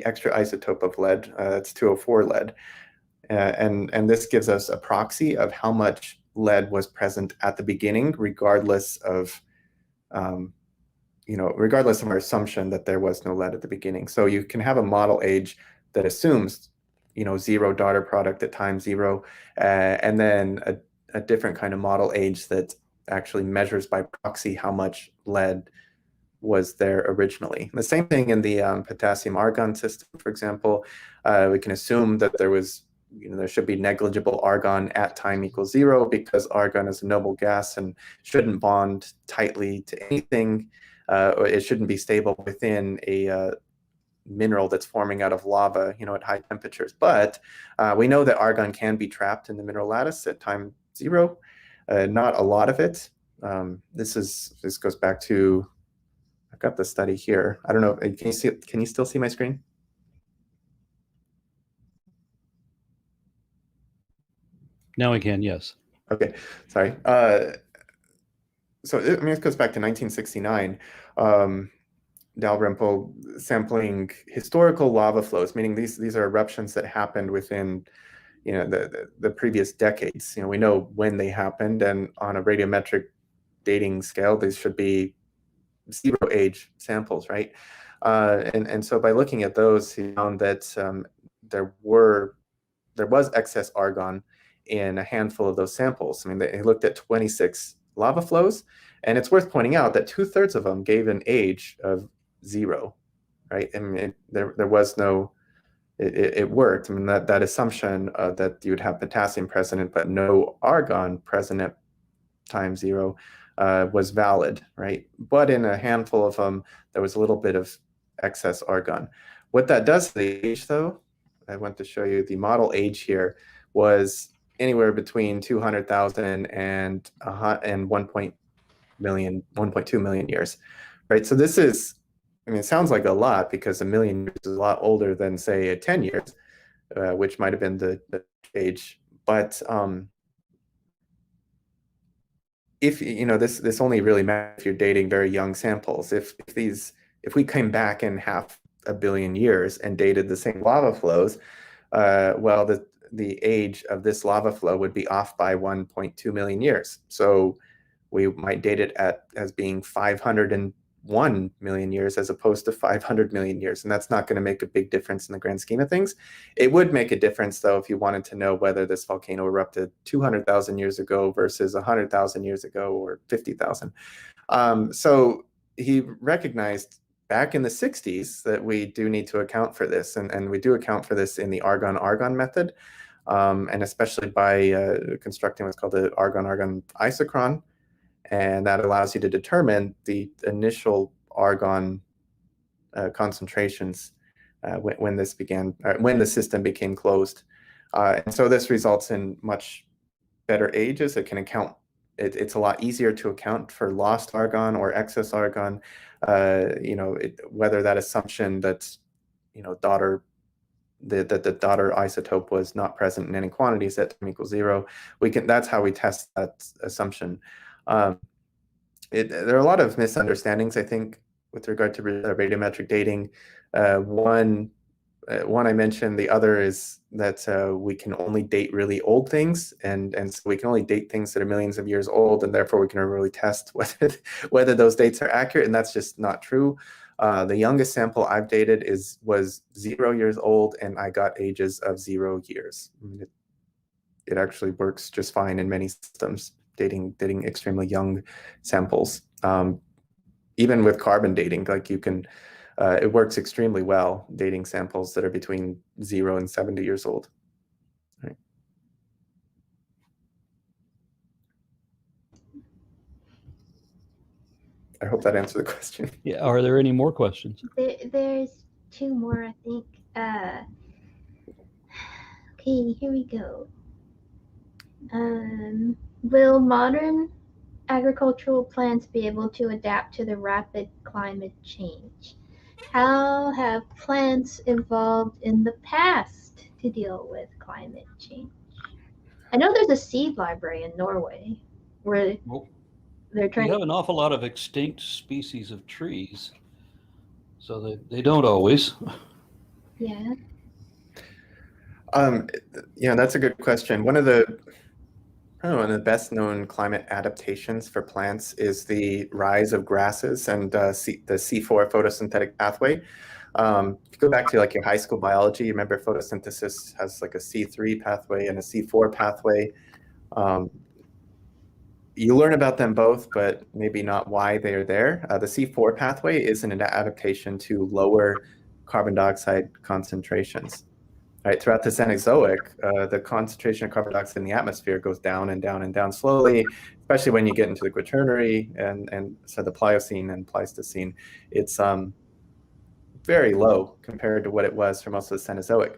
extra isotope of lead. It's 204 lead. And this gives us a proxy of how much lead was present at the beginning, regardless of our assumption that there was no lead at the beginning. So you can have a model age that assumes 0 daughter product at time 0, and then a different kind of model age that actually measures by proxy how much lead was there originally. The same thing in the potassium argon system, for example. We can assume that there was there should be negligible argon at time equals 0, because argon is a noble gas and shouldn't bond tightly to anything, or it shouldn't be stable within a mineral that's forming out of lava, at high temperatures. But we know that argon can be trapped in the mineral lattice at time 0. Not a lot of it. This goes back to, I've got the study here. I don't know. Can you still see my screen? Now I can, yes. Okay, sorry. So this goes back to 1969. Dalrymple sampling historical lava flows, meaning these are eruptions that happened within the previous decades. We know when they happened, and on a radiometric dating scale, these should be zero age samples, right? And so by looking at those, he found that there was excess argon in a handful of those samples. I mean, he looked at 26 lava flows, and it's worth pointing out that 2/3 of them gave an age of 0, right? I mean, there was no, it worked. I mean, that assumption that you would have potassium present but no argon present at time 0 was valid, right? But in a handful of them, there was a little bit of excess argon. What that does to the age, though, I want to show you the model age here was anywhere between 200,000 and 1.2 million years, right? So this is, I mean, it sounds like a lot because a million years is a lot older than, say, 10 years, which might have been the age. But if this only really matters if you're dating very young samples. If we came back in 500 million years and dated the same lava flows, well, the age of this lava flow would be off by 1.2 million years. So we might date it as being 501 million years as opposed to 500 million years. And that's not going to make a big difference in the grand scheme of things. It would make a difference, though, if you wanted to know whether this volcano erupted 200,000 years ago versus 100,000 years ago or 50,000. So he recognized back in the 60s that we do need to account for this. And we do account for this in the argon-argon method, and especially by constructing what's called the argon-argon isochron. And that allows you to determine the initial argon concentrations when the system became closed. And so this results in much better ages. It can account. It's a lot easier to account for lost argon or excess argon. Whether that assumption that the daughter isotope was not present in any quantities at time equals 0. That's how we test that assumption. There are a lot of misunderstandings, I think, with regard to radiometric dating. One I mentioned. The other is that we can only date really old things, and so we can only date things that are millions of years old, and therefore we can really test whether those dates are accurate, and that's just not true. The youngest sample I've dated was 0 years old, and I got ages of 0 years. I mean, it actually works just fine in many systems, dating extremely young samples. Even with carbon dating, like you can, it works extremely well dating samples that are between 0 and 70 years old. Right. I hope that answered the question. Yeah. Are there any more questions? There's 2 more, I think. Okay, here we go. Will modern agricultural plants be able to adapt to the rapid climate change? How have plants evolved in the past to deal with climate change? I know there's a seed library in Norway where they're We trying have an awful lot of extinct species of trees, so they don't always. Yeah. That's a good question. One of the best known climate adaptations for plants is the rise of grasses and the C4 photosynthetic pathway. If you go back to like your high school biology, you remember photosynthesis has like a C3 pathway and a C4 pathway. You learn about them both, but maybe not why they are there. The C4 pathway is an adaptation to lower carbon dioxide concentrations. Right, throughout the Cenozoic, the concentration of carbon dioxide in the atmosphere goes down and down and down slowly, especially when you get into the quaternary and so the Pliocene and Pleistocene. It's very low compared to what it was for most of the Cenozoic.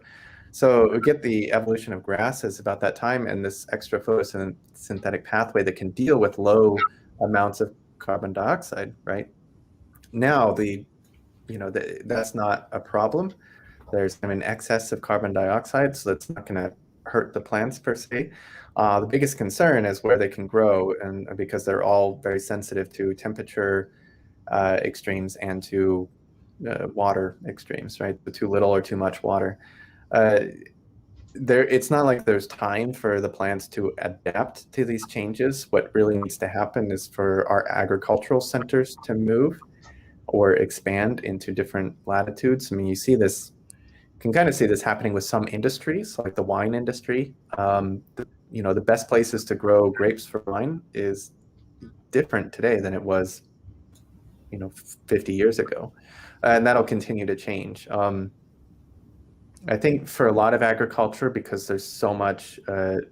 So we get the evolution of grasses about that time, and this extra photosynthetic pathway that can deal with low amounts of carbon dioxide. Right now, that's not a problem. There's an excess of carbon dioxide, so that's not going to hurt the plants per se. The biggest concern is where they can grow, and because they're all very sensitive to temperature extremes and to water extremes, right? The too little or too much water. It's not like there's time for the plants to adapt to these changes. What really needs to happen is for our agricultural centers to move or expand into different latitudes. I mean, you can kind of see this happening with some industries, like the wine industry. The best places to grow grapes for wine is different today than it was, 50 years ago, and that'll continue to change. I think for a lot of agriculture, because there's so much of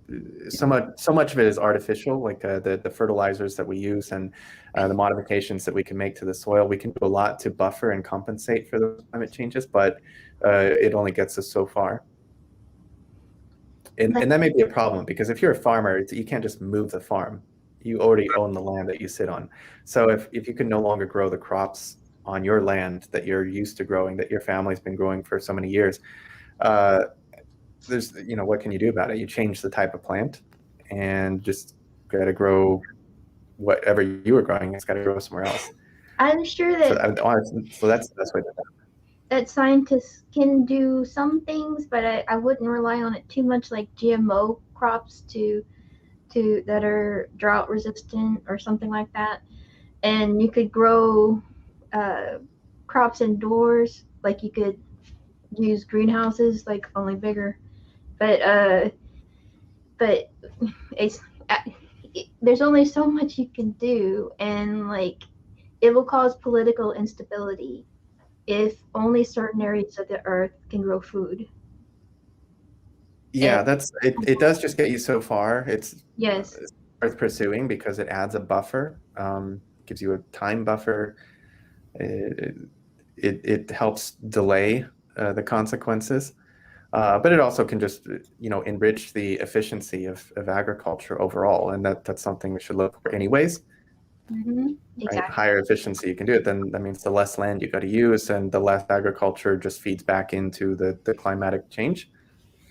it is artificial, like the fertilizers that we use and the modifications that we can make to the soil. We can do a lot to buffer and compensate for the climate changes, but it only gets us so far. And that may be a problem, because if you're a farmer, you can't just move the farm. You already own the land that you sit on. So if you can no longer grow the crops on your land that you're used to growing, that your family's been growing for so many years, what can you do about it? You change the type of plant and just got to grow whatever you were growing. It's got to grow somewhere else. I'm sure that So that's the best way to do it. That scientists can do some things, but I wouldn't rely on it too much, like GMO crops that are drought resistant or something like that. And you could grow crops indoors, like you could use greenhouses, like only bigger. But it's there's only so much you can do, and like it will cause political instability if only certain areas of the earth can grow food. Yeah, it does just get you so far. It's Yes. worth pursuing because it adds a buffer, gives you a time buffer. It helps delay the consequences, but it also can just enrich the efficiency of agriculture overall, and that's something we should look for anyways. Mm-hmm. Exactly. Right? Higher efficiency you can do it, then that means the less land you got to use, and the less agriculture just feeds back into the climatic change.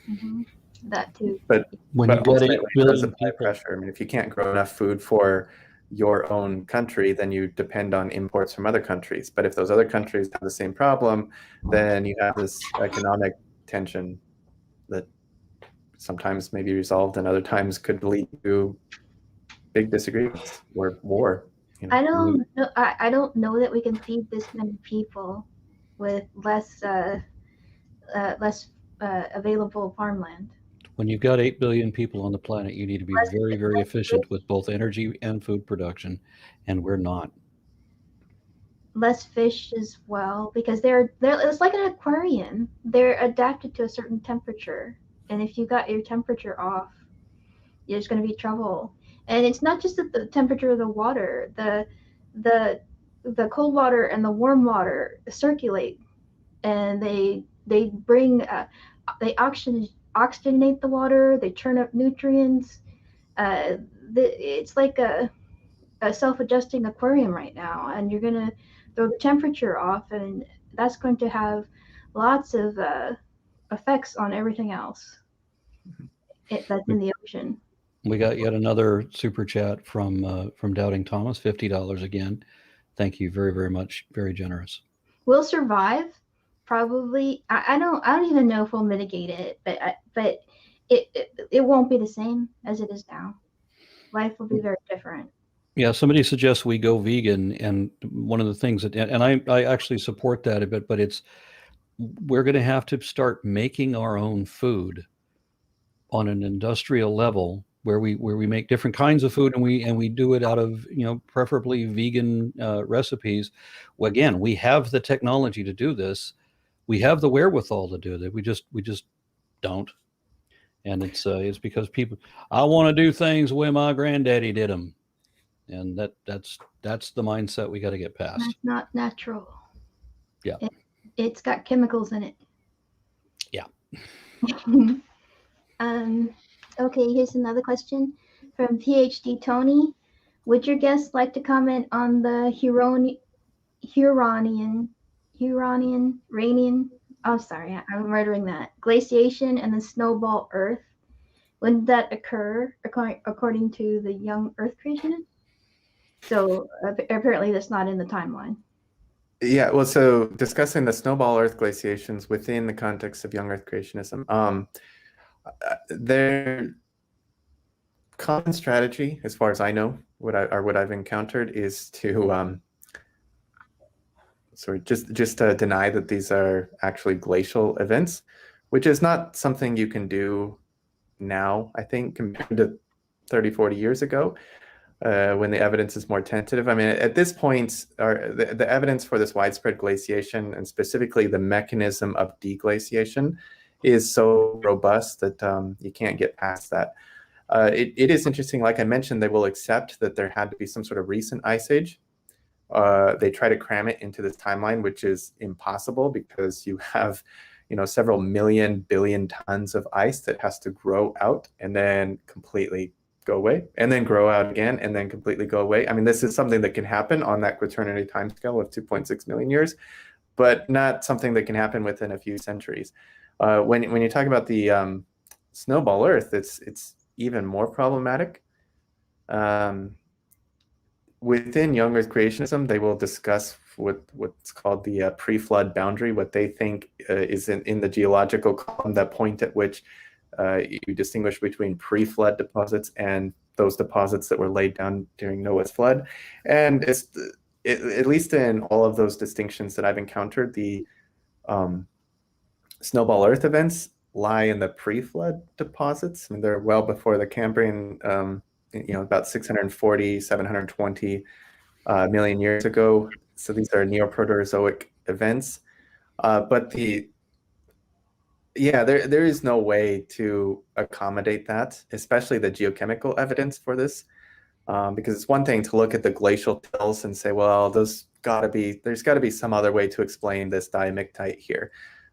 Mm-hmm. That too. But When you get 8 ultimately, it does billion apply people, pressure. I mean, if you can't grow enough food for your own country, then you depend on imports from other countries. But if those other countries have the same problem, then you have this economic tension that sometimes may be resolved and other times could lead to big disagreements or war. I don't know. I don't know that we can feed this many people with less available farmland. when you've got 8 billion people on the planet, you need to be very, very efficient with both energy and food production, and we're not. Less fish as well, because they're it's like an aquarium. They're adapted to a certain temperature, and if you got your temperature off, there's going to be trouble. And it's not just the temperature of the water. The cold water and the warm water circulate, and they bring they oxygenate the water. They turn up nutrients. It's like a self-adjusting aquarium right now, and you're going to throw the temperature off, and that's going to have lots of effects on everything else that's in the ocean. We got yet another super chat from Doubting Thomas, $50 again. Thank you very, very much. Very generous. We'll survive, probably. I don't even know if we'll mitigate it, but it won't be the same as it is now. Life will be very different. Yeah, somebody suggests we go vegan, and one of the things that, and I actually support that a bit, but we're going to have to start making our own food on an industrial level, where we make different kinds of food, and we do it out of preferably vegan recipes. Well, again, we have the technology to do this, we have the wherewithal to do that. We just don't, and it's because people, I want to do things the way my granddaddy did them. And that's the mindset we got to get past. That's not natural. Yeah. It's got chemicals in it. Yeah. Okay, here's another question from PhD Tony. Would your guests like to comment on the Rainian? Oh, sorry, I'm murdering that. Glaciation and the Snowball Earth. When did that occur, according to the young Earth creationist? So apparently that's not in the timeline. Yeah, well, so discussing the snowball Earth glaciations within the context of young Earth creationism, their common strategy, as far as I know, what I've encountered, is to just deny that these are actually glacial events, which is not something you can do now, I think, compared to 30, 40 years ago, when the evidence is more tentative. I mean, at this point, the evidence for this widespread glaciation, and specifically the mechanism of deglaciation, is so robust that you can't get past that. It is interesting, like I mentioned, they will accept that there had to be some sort of recent ice age. They try to cram it into this timeline, which is impossible because you have, several million billion tons of ice that has to grow out and then completely go away, and then grow out again, and then completely go away. I mean, this is something that can happen on that quaternary timescale of 2.6 million years, but not something that can happen within a few centuries. When you talk about the snowball Earth, it's even more problematic. Within young Earth creationism, they will discuss what's called the pre-flood boundary, what they think is in the geological column, that point at which you distinguish between pre-flood deposits and those deposits that were laid down during Noah's flood. And at least in all of those distinctions that I've encountered, the snowball Earth events lie in the pre-flood deposits. I mean, they're well before the Cambrian, about 640, 720 million years ago. So these are Neoproterozoic events. But there is no way to accommodate that, especially the geochemical evidence for this, because it's one thing to look at the glacial tills and say, well, there's got to be some other way to explain this diamictite here.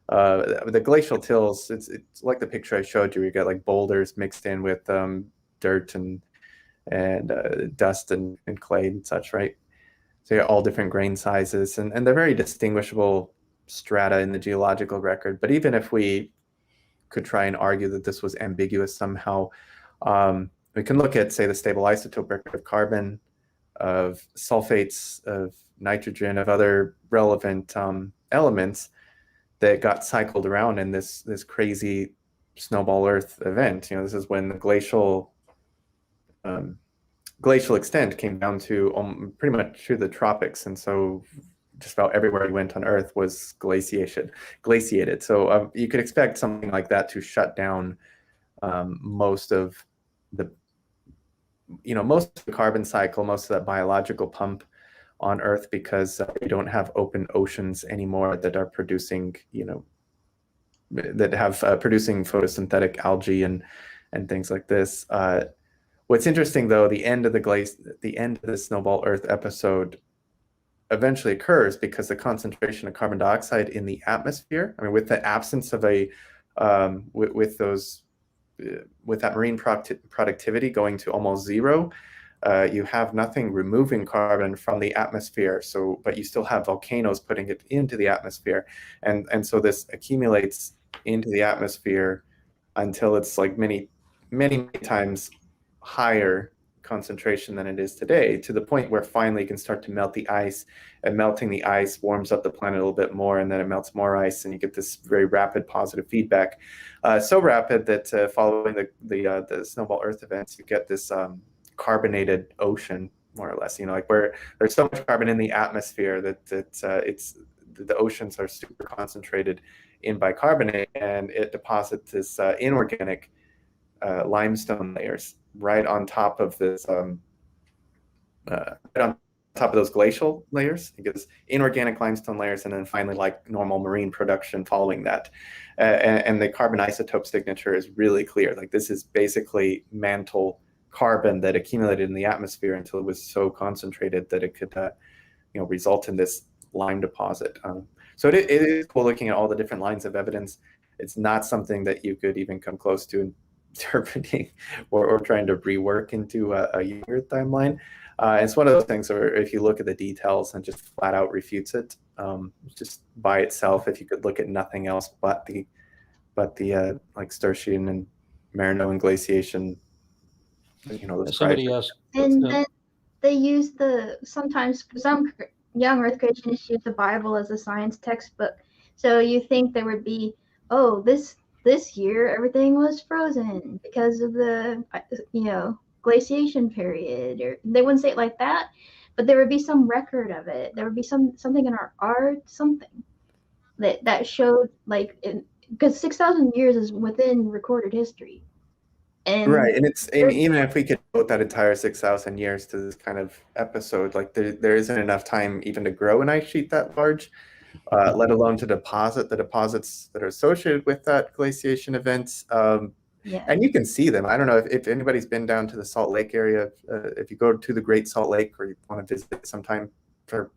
The glacial tills, it's like the picture I showed you. You got like boulders mixed in with dirt and dust and clay and such, right? So you got all different grain sizes, and they're very distinguishable strata in the geological record. But even if we could try and argue that this was ambiguous somehow, we can look at, say, the stable isotope record of carbon, of sulfates, of nitrogen, of other relevant elements that got cycled around in this crazy snowball Earth event. This is when the glacial extent came down to pretty much through the tropics, and so just about everywhere we went on Earth was glaciated. So you could expect something like that to shut down most of the carbon cycle, most of that biological pump on Earth, because we don't have open oceans anymore that are producing, producing photosynthetic algae and things like this. What's interesting, though, the end of the snowball Earth episode eventually occurs because the concentration of carbon dioxide in the atmosphere, I mean, with the absence of with that marine productivity going to almost zero, you have nothing removing carbon from the atmosphere. But you still have volcanoes putting it into the atmosphere, and so this accumulates into the atmosphere until it's like many, many times higher concentration than it is today, to the point where finally it can start to melt the ice, and melting the ice warms up the planet a little bit more, and then it melts more ice, and you get this very rapid positive feedback, so rapid that following the snowball Earth events, you get this carbonated ocean, more or less. Like where there's so much carbon in the atmosphere that the oceans are super concentrated in bicarbonate, and it deposits this inorganic limestone layers right on top of this, right on top of those glacial layers. It gets inorganic limestone layers, and then finally, like normal marine production following that. And the carbon isotope signature is really clear. Like, this is basically mantle carbon that accumulated in the atmosphere until it was so concentrated that it could result in this lime deposit. So it is cool looking at all the different lines of evidence. It's not something that you could even come close to interpreting or trying to rework into a year timeline. It's one of those things where if you look at the details and just flat out refutes it, just by itself, if you could look at nothing else but the like Sturtian and Marinoan glaciation, Somebody asked, and then they use sometimes for some young Earth creationists use the Bible as a science textbook. So you think there would be, oh, this year everything was frozen because of the glaciation period, or they wouldn't say it like that, but there would be some record of it. There would be something in our art, something that showed like because 6,000 years is within recorded history. And Right, and even if we could devote that entire 6,000 years to this kind of episode, like there isn't enough time even to grow an ice sheet that large, let alone to deposit the deposits that are associated with that glaciation event. yeah, And you can see them. I don't know if anybody's been down to the Salt Lake area. If you go to the Great Salt Lake, or you want to visit sometime for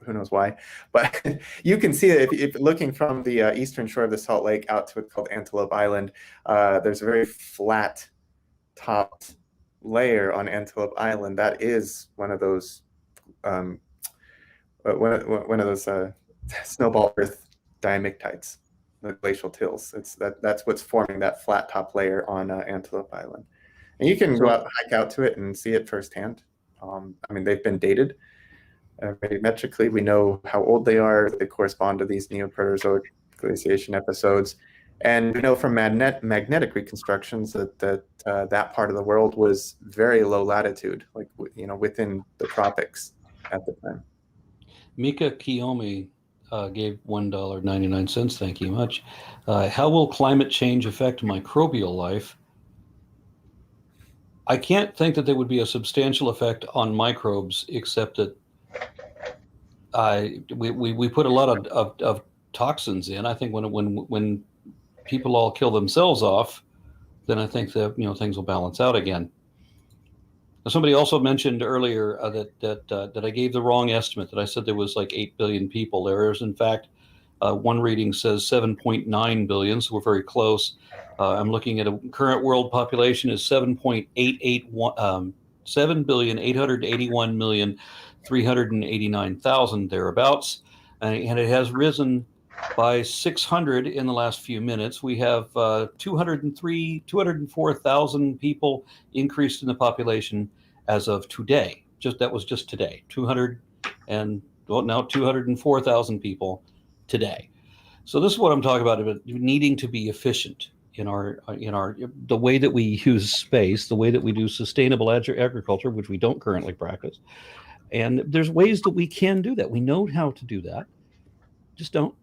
who knows why, but you can see it if looking from the eastern shore of the Salt Lake out to what's called Antelope Island. There's a very flat topped layer on Antelope Island that is one of those snowball earth diamictites, the glacial tills. That's what's forming that flat top layer on Antelope Island, and you can go out, hike out to it, and see it firsthand. I mean, they've been dated. Radiometrically, we know how old they are. They correspond to these Neoproterozoic glaciation episodes. And we know from magnetic reconstructions that part of the world was very low latitude, like within the tropics at the time. Mika Kiyomi gave $1.99. Thank you much. How will climate change affect microbial life? I can't think that there would be a substantial effect on microbes, except that we put a lot of toxins in. I think when people all kill themselves off, then I think that things will balance out again. Somebody also mentioned earlier that I gave the wrong estimate, that I said there was like 8 billion people. There is, in fact, one reading says 7.9 billion, so we're very close. I'm looking at a current world population is 7,881,389,000 thereabouts, and it has risen by 600 in the last few minutes. We have 204,000 people increased in the population as of today. That was just today. 204,000 people today. So this is what I'm talking about needing to be efficient in the way that we use space, the way that we do sustainable agriculture, which we don't currently practice. And there's ways that we can do that. We know how to do that. Just don't.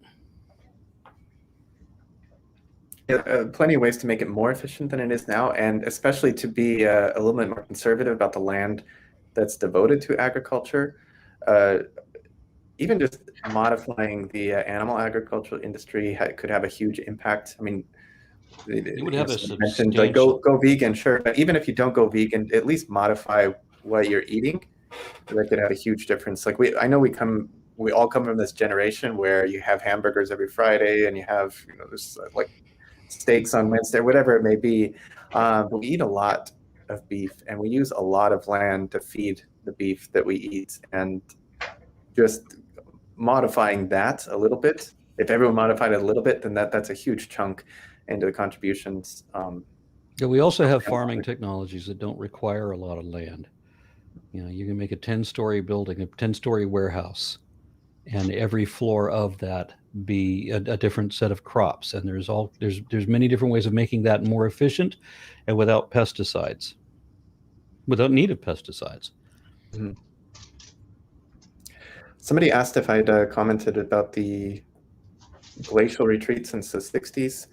Plenty of ways to make it more efficient than it is now, and especially to be a little bit more conservative about the land that's devoted to agriculture. Even just modifying the animal agricultural industry could have a huge impact. I mean, it would have a substantial. Like go vegan, sure, but even if you don't go vegan, at least modify what you're eating. That could have a huge difference. Like I know we all come from this generation where you have hamburgers every Friday, and you have this like steaks on Wednesday, whatever it may be. But we eat a lot of beef, and we use a lot of land to feed the beef that we eat, and just modifying that a little bit. If everyone modified it a little bit, then that's a huge chunk into the contributions. Yeah, we also have farming technologies that don't require a lot of land. You can make a 10-story building, a 10-story warehouse, and every floor of that be a different set of crops. And there's many different ways of making that more efficient and without pesticides, without need of pesticides. Mm-hmm. Somebody asked if I'd commented about the glacial retreat since the 60s.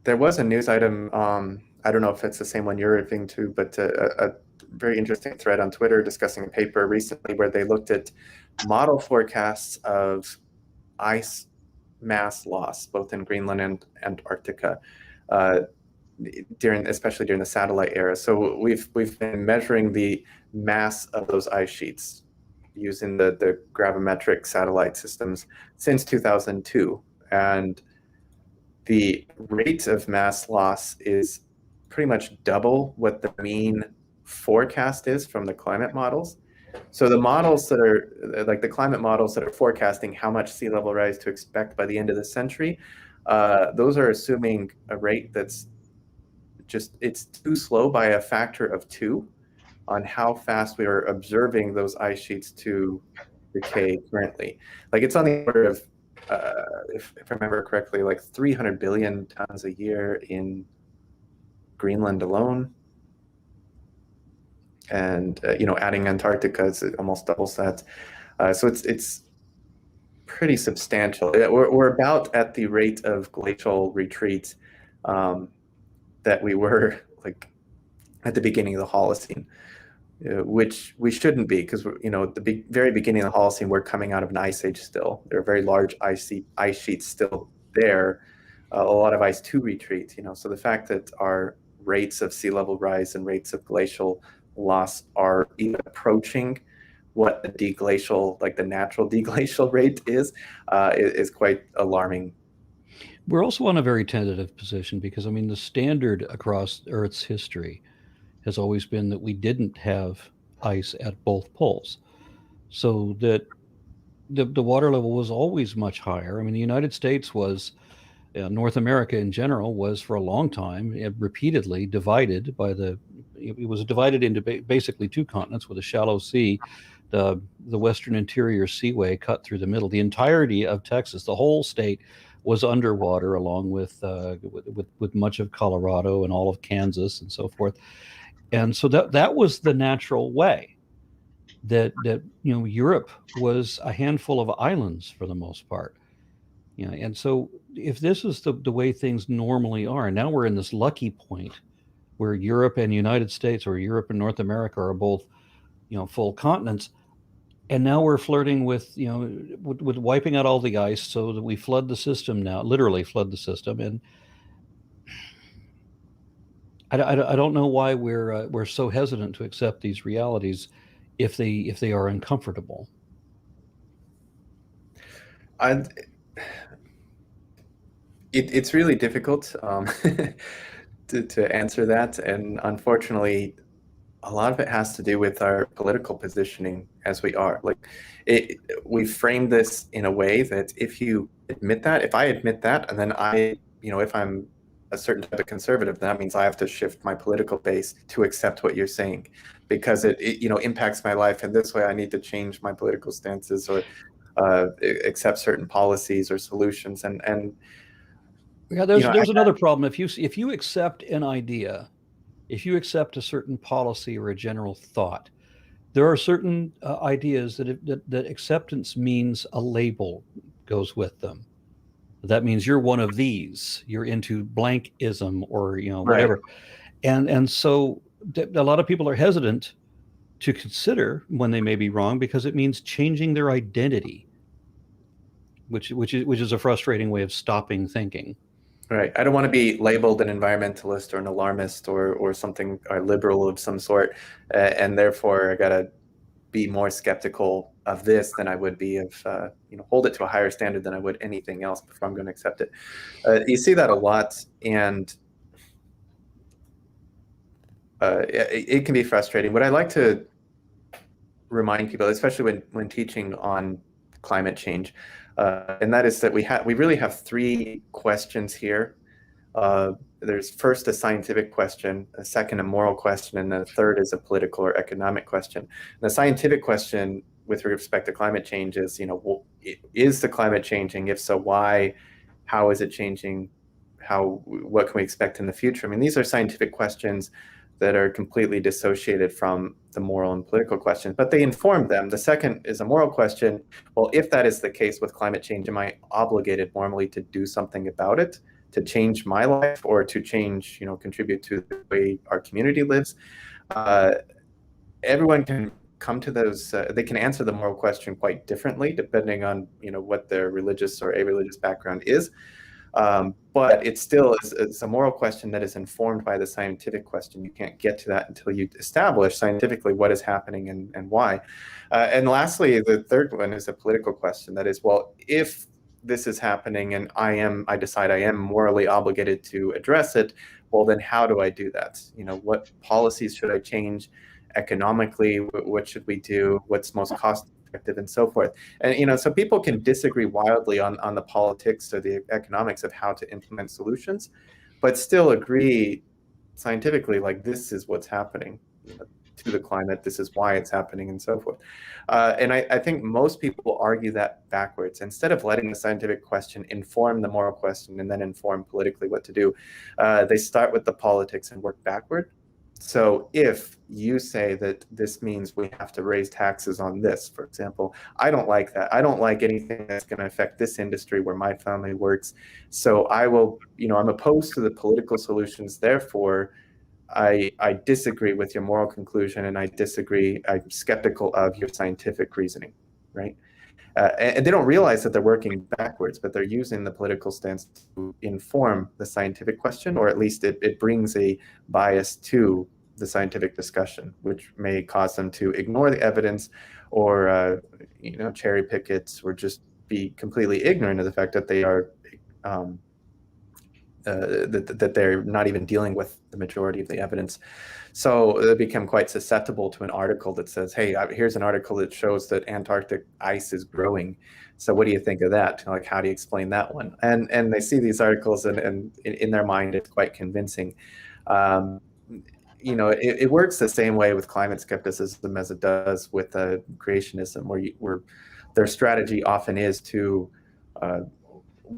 There was a news item, I don't know if it's the same one you're referring to, but a very interesting thread on Twitter discussing a paper recently where they looked at model forecasts of ice mass loss, both in Greenland and Antarctica, especially during the satellite era. So we've been measuring the mass of those ice sheets using the gravimetric satellite systems since 2002, and the rate of mass loss is pretty much double what the mean forecast is from the climate models. So the models that are like the climate models that are forecasting how much sea level rise to expect by the end of the century, those are assuming a rate that's it's too slow by a factor of 2. on how fast we are observing those ice sheets to decay currently. Like it's on the order of, if I remember correctly, like 300 billion tons a year in Greenland alone. And, adding Antarctica, it's almost doubles that. So it's pretty substantial. We're about at the rate of glacial retreat that we were like at the beginning of the Holocene, which we shouldn't be, because at the very beginning of the Holocene, we're coming out of an ice age still. There are very large ice sheets still there, a lot of ice to retreat. So the fact that our rates of sea level rise and rates of glacial loss are even approaching what the deglacial, like the natural deglacial rate is quite alarming. We're also on a very tentative position because, I mean, the standard across Earth's history has always been that we didn't have ice at both poles. So that the water level was always much higher. I mean, the United States was, North America in general was for a long time repeatedly divided by it was divided into basically two continents with a shallow sea, the western interior seaway cut through the middle. The entirety of Texas, the whole state, was underwater, along with much of Colorado and all of Kansas and so forth. And so that was the natural way. That Europe was a handful of islands for the most part. And so if this is the way things normally are, now we're in this lucky point where Europe and United States, or Europe and North America, are both full continents, and now we're flirting with with wiping out all the ice so that we flood the system now, literally flood the system. And I don't know why we're so hesitant to accept these realities if they are uncomfortable. It's really difficult to answer that, and unfortunately, a lot of it has to do with our political positioning as we are. Like, we frame this in a way that if I admit that, and then if I'm a certain type of conservative, that means I have to shift my political base to accept what you're saying, because it impacts my life, and this way I need to change my political stances or accept certain policies or solutions. And yeah, there's another problem. If you accept an idea, if you accept a certain policy or a general thought, there are certain ideas that acceptance means a label goes with them. That means you're one of these. You're into blankism, or whatever. Right. And so a lot of people are hesitant to consider when they may be wrong, because it means changing their identity, which is a frustrating way of stopping thinking. Right. I don't want to be labeled an environmentalist or an alarmist or something, or liberal of some sort, and therefore I got to be more skeptical of this than I would be of, hold it to a higher standard than I would anything else before I'm going to accept it. You see that a lot, and it can be frustrating. What I like to remind people, especially when teaching on climate change, and that is that we really have three questions here. There's first a scientific question, a second a moral question, and the third is a political or economic question. And the scientific question with respect to climate change is, is the climate changing? If so, why? How is it changing? What can we expect in the future? I mean, these are scientific questions that are completely dissociated from the moral and political questions, but they inform them. The second is a moral question. Well, if that is the case with climate change, am I obligated morally to do something about it, to change my life, or to change, contribute to the way our community lives? Everyone can come to those, they can answer the moral question quite differently depending on, what their religious or a-religious background is. But it still is a moral question that is informed by the scientific question. You can't get to that until you establish scientifically what is happening and why. And lastly, the third one is a political question. That is, well, if this is happening and I decide I am morally obligated to address it, well, then how do I do that? What policies should I change economically? What should we do? What's most cost effective, and so forth? And so people can disagree wildly on the politics or the economics of how to implement solutions, but still agree scientifically, like, this is what's happening. to the climate. This is why it's happening, and so forth. And I think most people argue that backwards. Instead of letting the scientific question inform the moral question and then inform politically what to do, they start with the politics and work backward. So if you say that this means we have to raise taxes on this, for example, I don't like that. I don't like anything that's going to affect this industry where my family works. So I will, I'm opposed to the political solutions. Therefore, I disagree with your moral conclusion, and I'm skeptical of your scientific reasoning, right? And they don't realize that they're working backwards, but they're using the political stance to inform the scientific question, or at least it brings a bias to the scientific discussion, which may cause them to ignore the evidence, or cherry pick it, or just be completely ignorant of the fact that they are that they're not even dealing with the majority of the evidence. So they become quite susceptible to an article that says, hey, here's an article that shows that Antarctic ice is growing. So what do you think of that? Like, how do you explain that one? And they see these articles, and in their mind, it's quite convincing. It works the same way with climate skepticism as it does with creationism, where their strategy often is to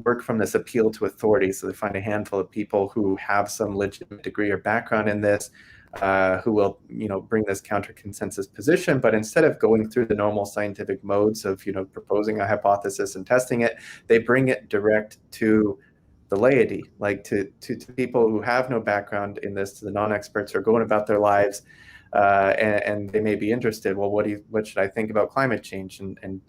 work from this appeal to authority. So they find a handful of people who have some legitimate degree or background in this, who will, bring this counter consensus position. But instead of going through the normal scientific modes of, proposing a hypothesis and testing it, they bring it direct to the laity, like to people who have no background in this, to the non-experts who are going about their lives, and they may be interested. Well, what should I think about climate change? And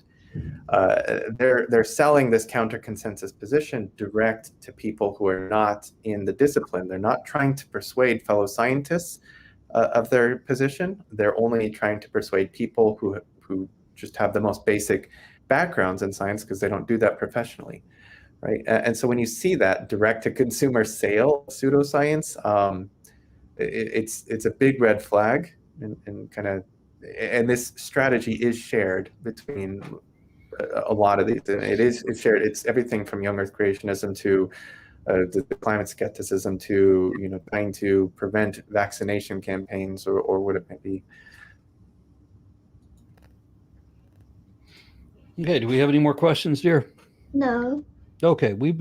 they're selling this counter consensus position direct to people who are not in the discipline. They're not trying to persuade fellow scientists of their position. They're only trying to persuade people who just have the most basic backgrounds in science, because they don't do that professionally, right? And so when you see that direct to consumer sale of pseudoscience, it's a big red flag, and this strategy is shared between a lot of these, and it's shared. It's everything from young Earth creationism to the climate skepticism to trying to prevent vaccination campaigns, or what it may be. Okay, do we have any more questions, dear? No. Okay, we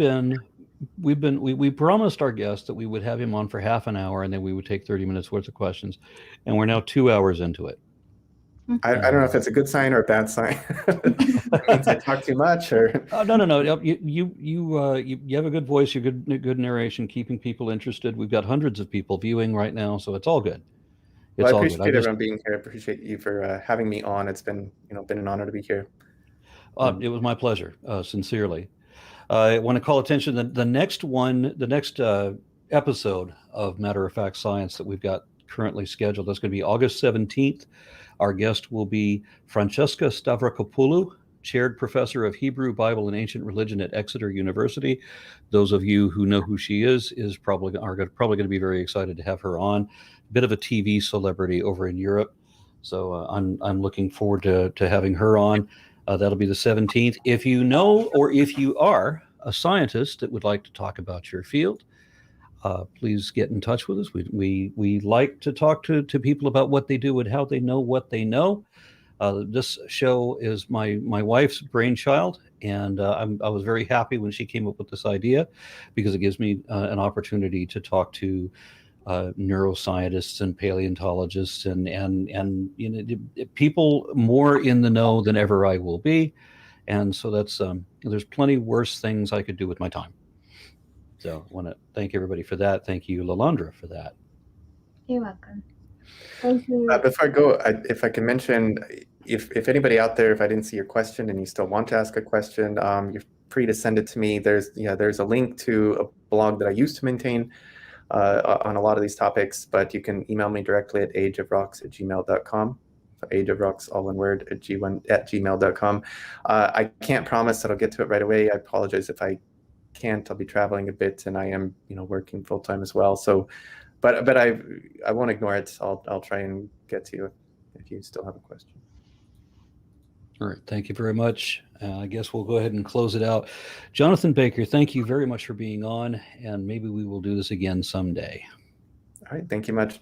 promised our guest that we would have him on for half an hour, and then we would take 30 minutes worth of questions, and we're now 2 hours into it. I don't know if it's a good sign or a bad sign. It means I talk too much, or no. You have a good voice. You're good narration, keeping people interested. We've got hundreds of people viewing right now, so it's all good. Well, I appreciate everyone being here. I appreciate you for having me on. It's been been an honor to be here. It was my pleasure, sincerely. I want to call attention to the next episode of Matter of Fact Science that we've got currently scheduled. That's going to be August 17th. Our guest will be Francesca Stavrakopoulou, chaired professor of Hebrew, Bible, and Ancient Religion at Exeter University. Those of you who know who she is probably going to be very excited to have her on. Bit of a TV celebrity over in Europe, so I'm looking forward to having her on. That'll be the 17th. If you know, or if you are a scientist that would like to talk about your field, please get in touch with us. We like to talk to people about what they do and how they know what they know. This show is my wife's brainchild, and I was very happy when she came up with this idea, because it gives me an opportunity to talk to neuroscientists and paleontologists and people more in the know than ever I will be. And so that's there's plenty worse things I could do with my time. So I want to thank everybody for that. Thank you, Lalandra, for that. You're welcome. Thank you. Before I go, if I can mention, if anybody out there, if I didn't see your question and you still want to ask a question, you're free to send it to me. There's a link to a blog that I used to maintain on a lot of these topics, but you can email me directly at ageofrocks@gmail.com. ageofrocks, all one word, at gmail.com. I can't promise that I'll get to it right away. I apologize if I can't. I'll be traveling a bit, and I am working full time as well. So, but I won't ignore it. I'll try and get to you if you still have a question. All right, thank you very much. I guess we'll go ahead and close it out. Jonathan Baker, thank you very much for being on, and maybe we will do this again someday. All right, thank you much.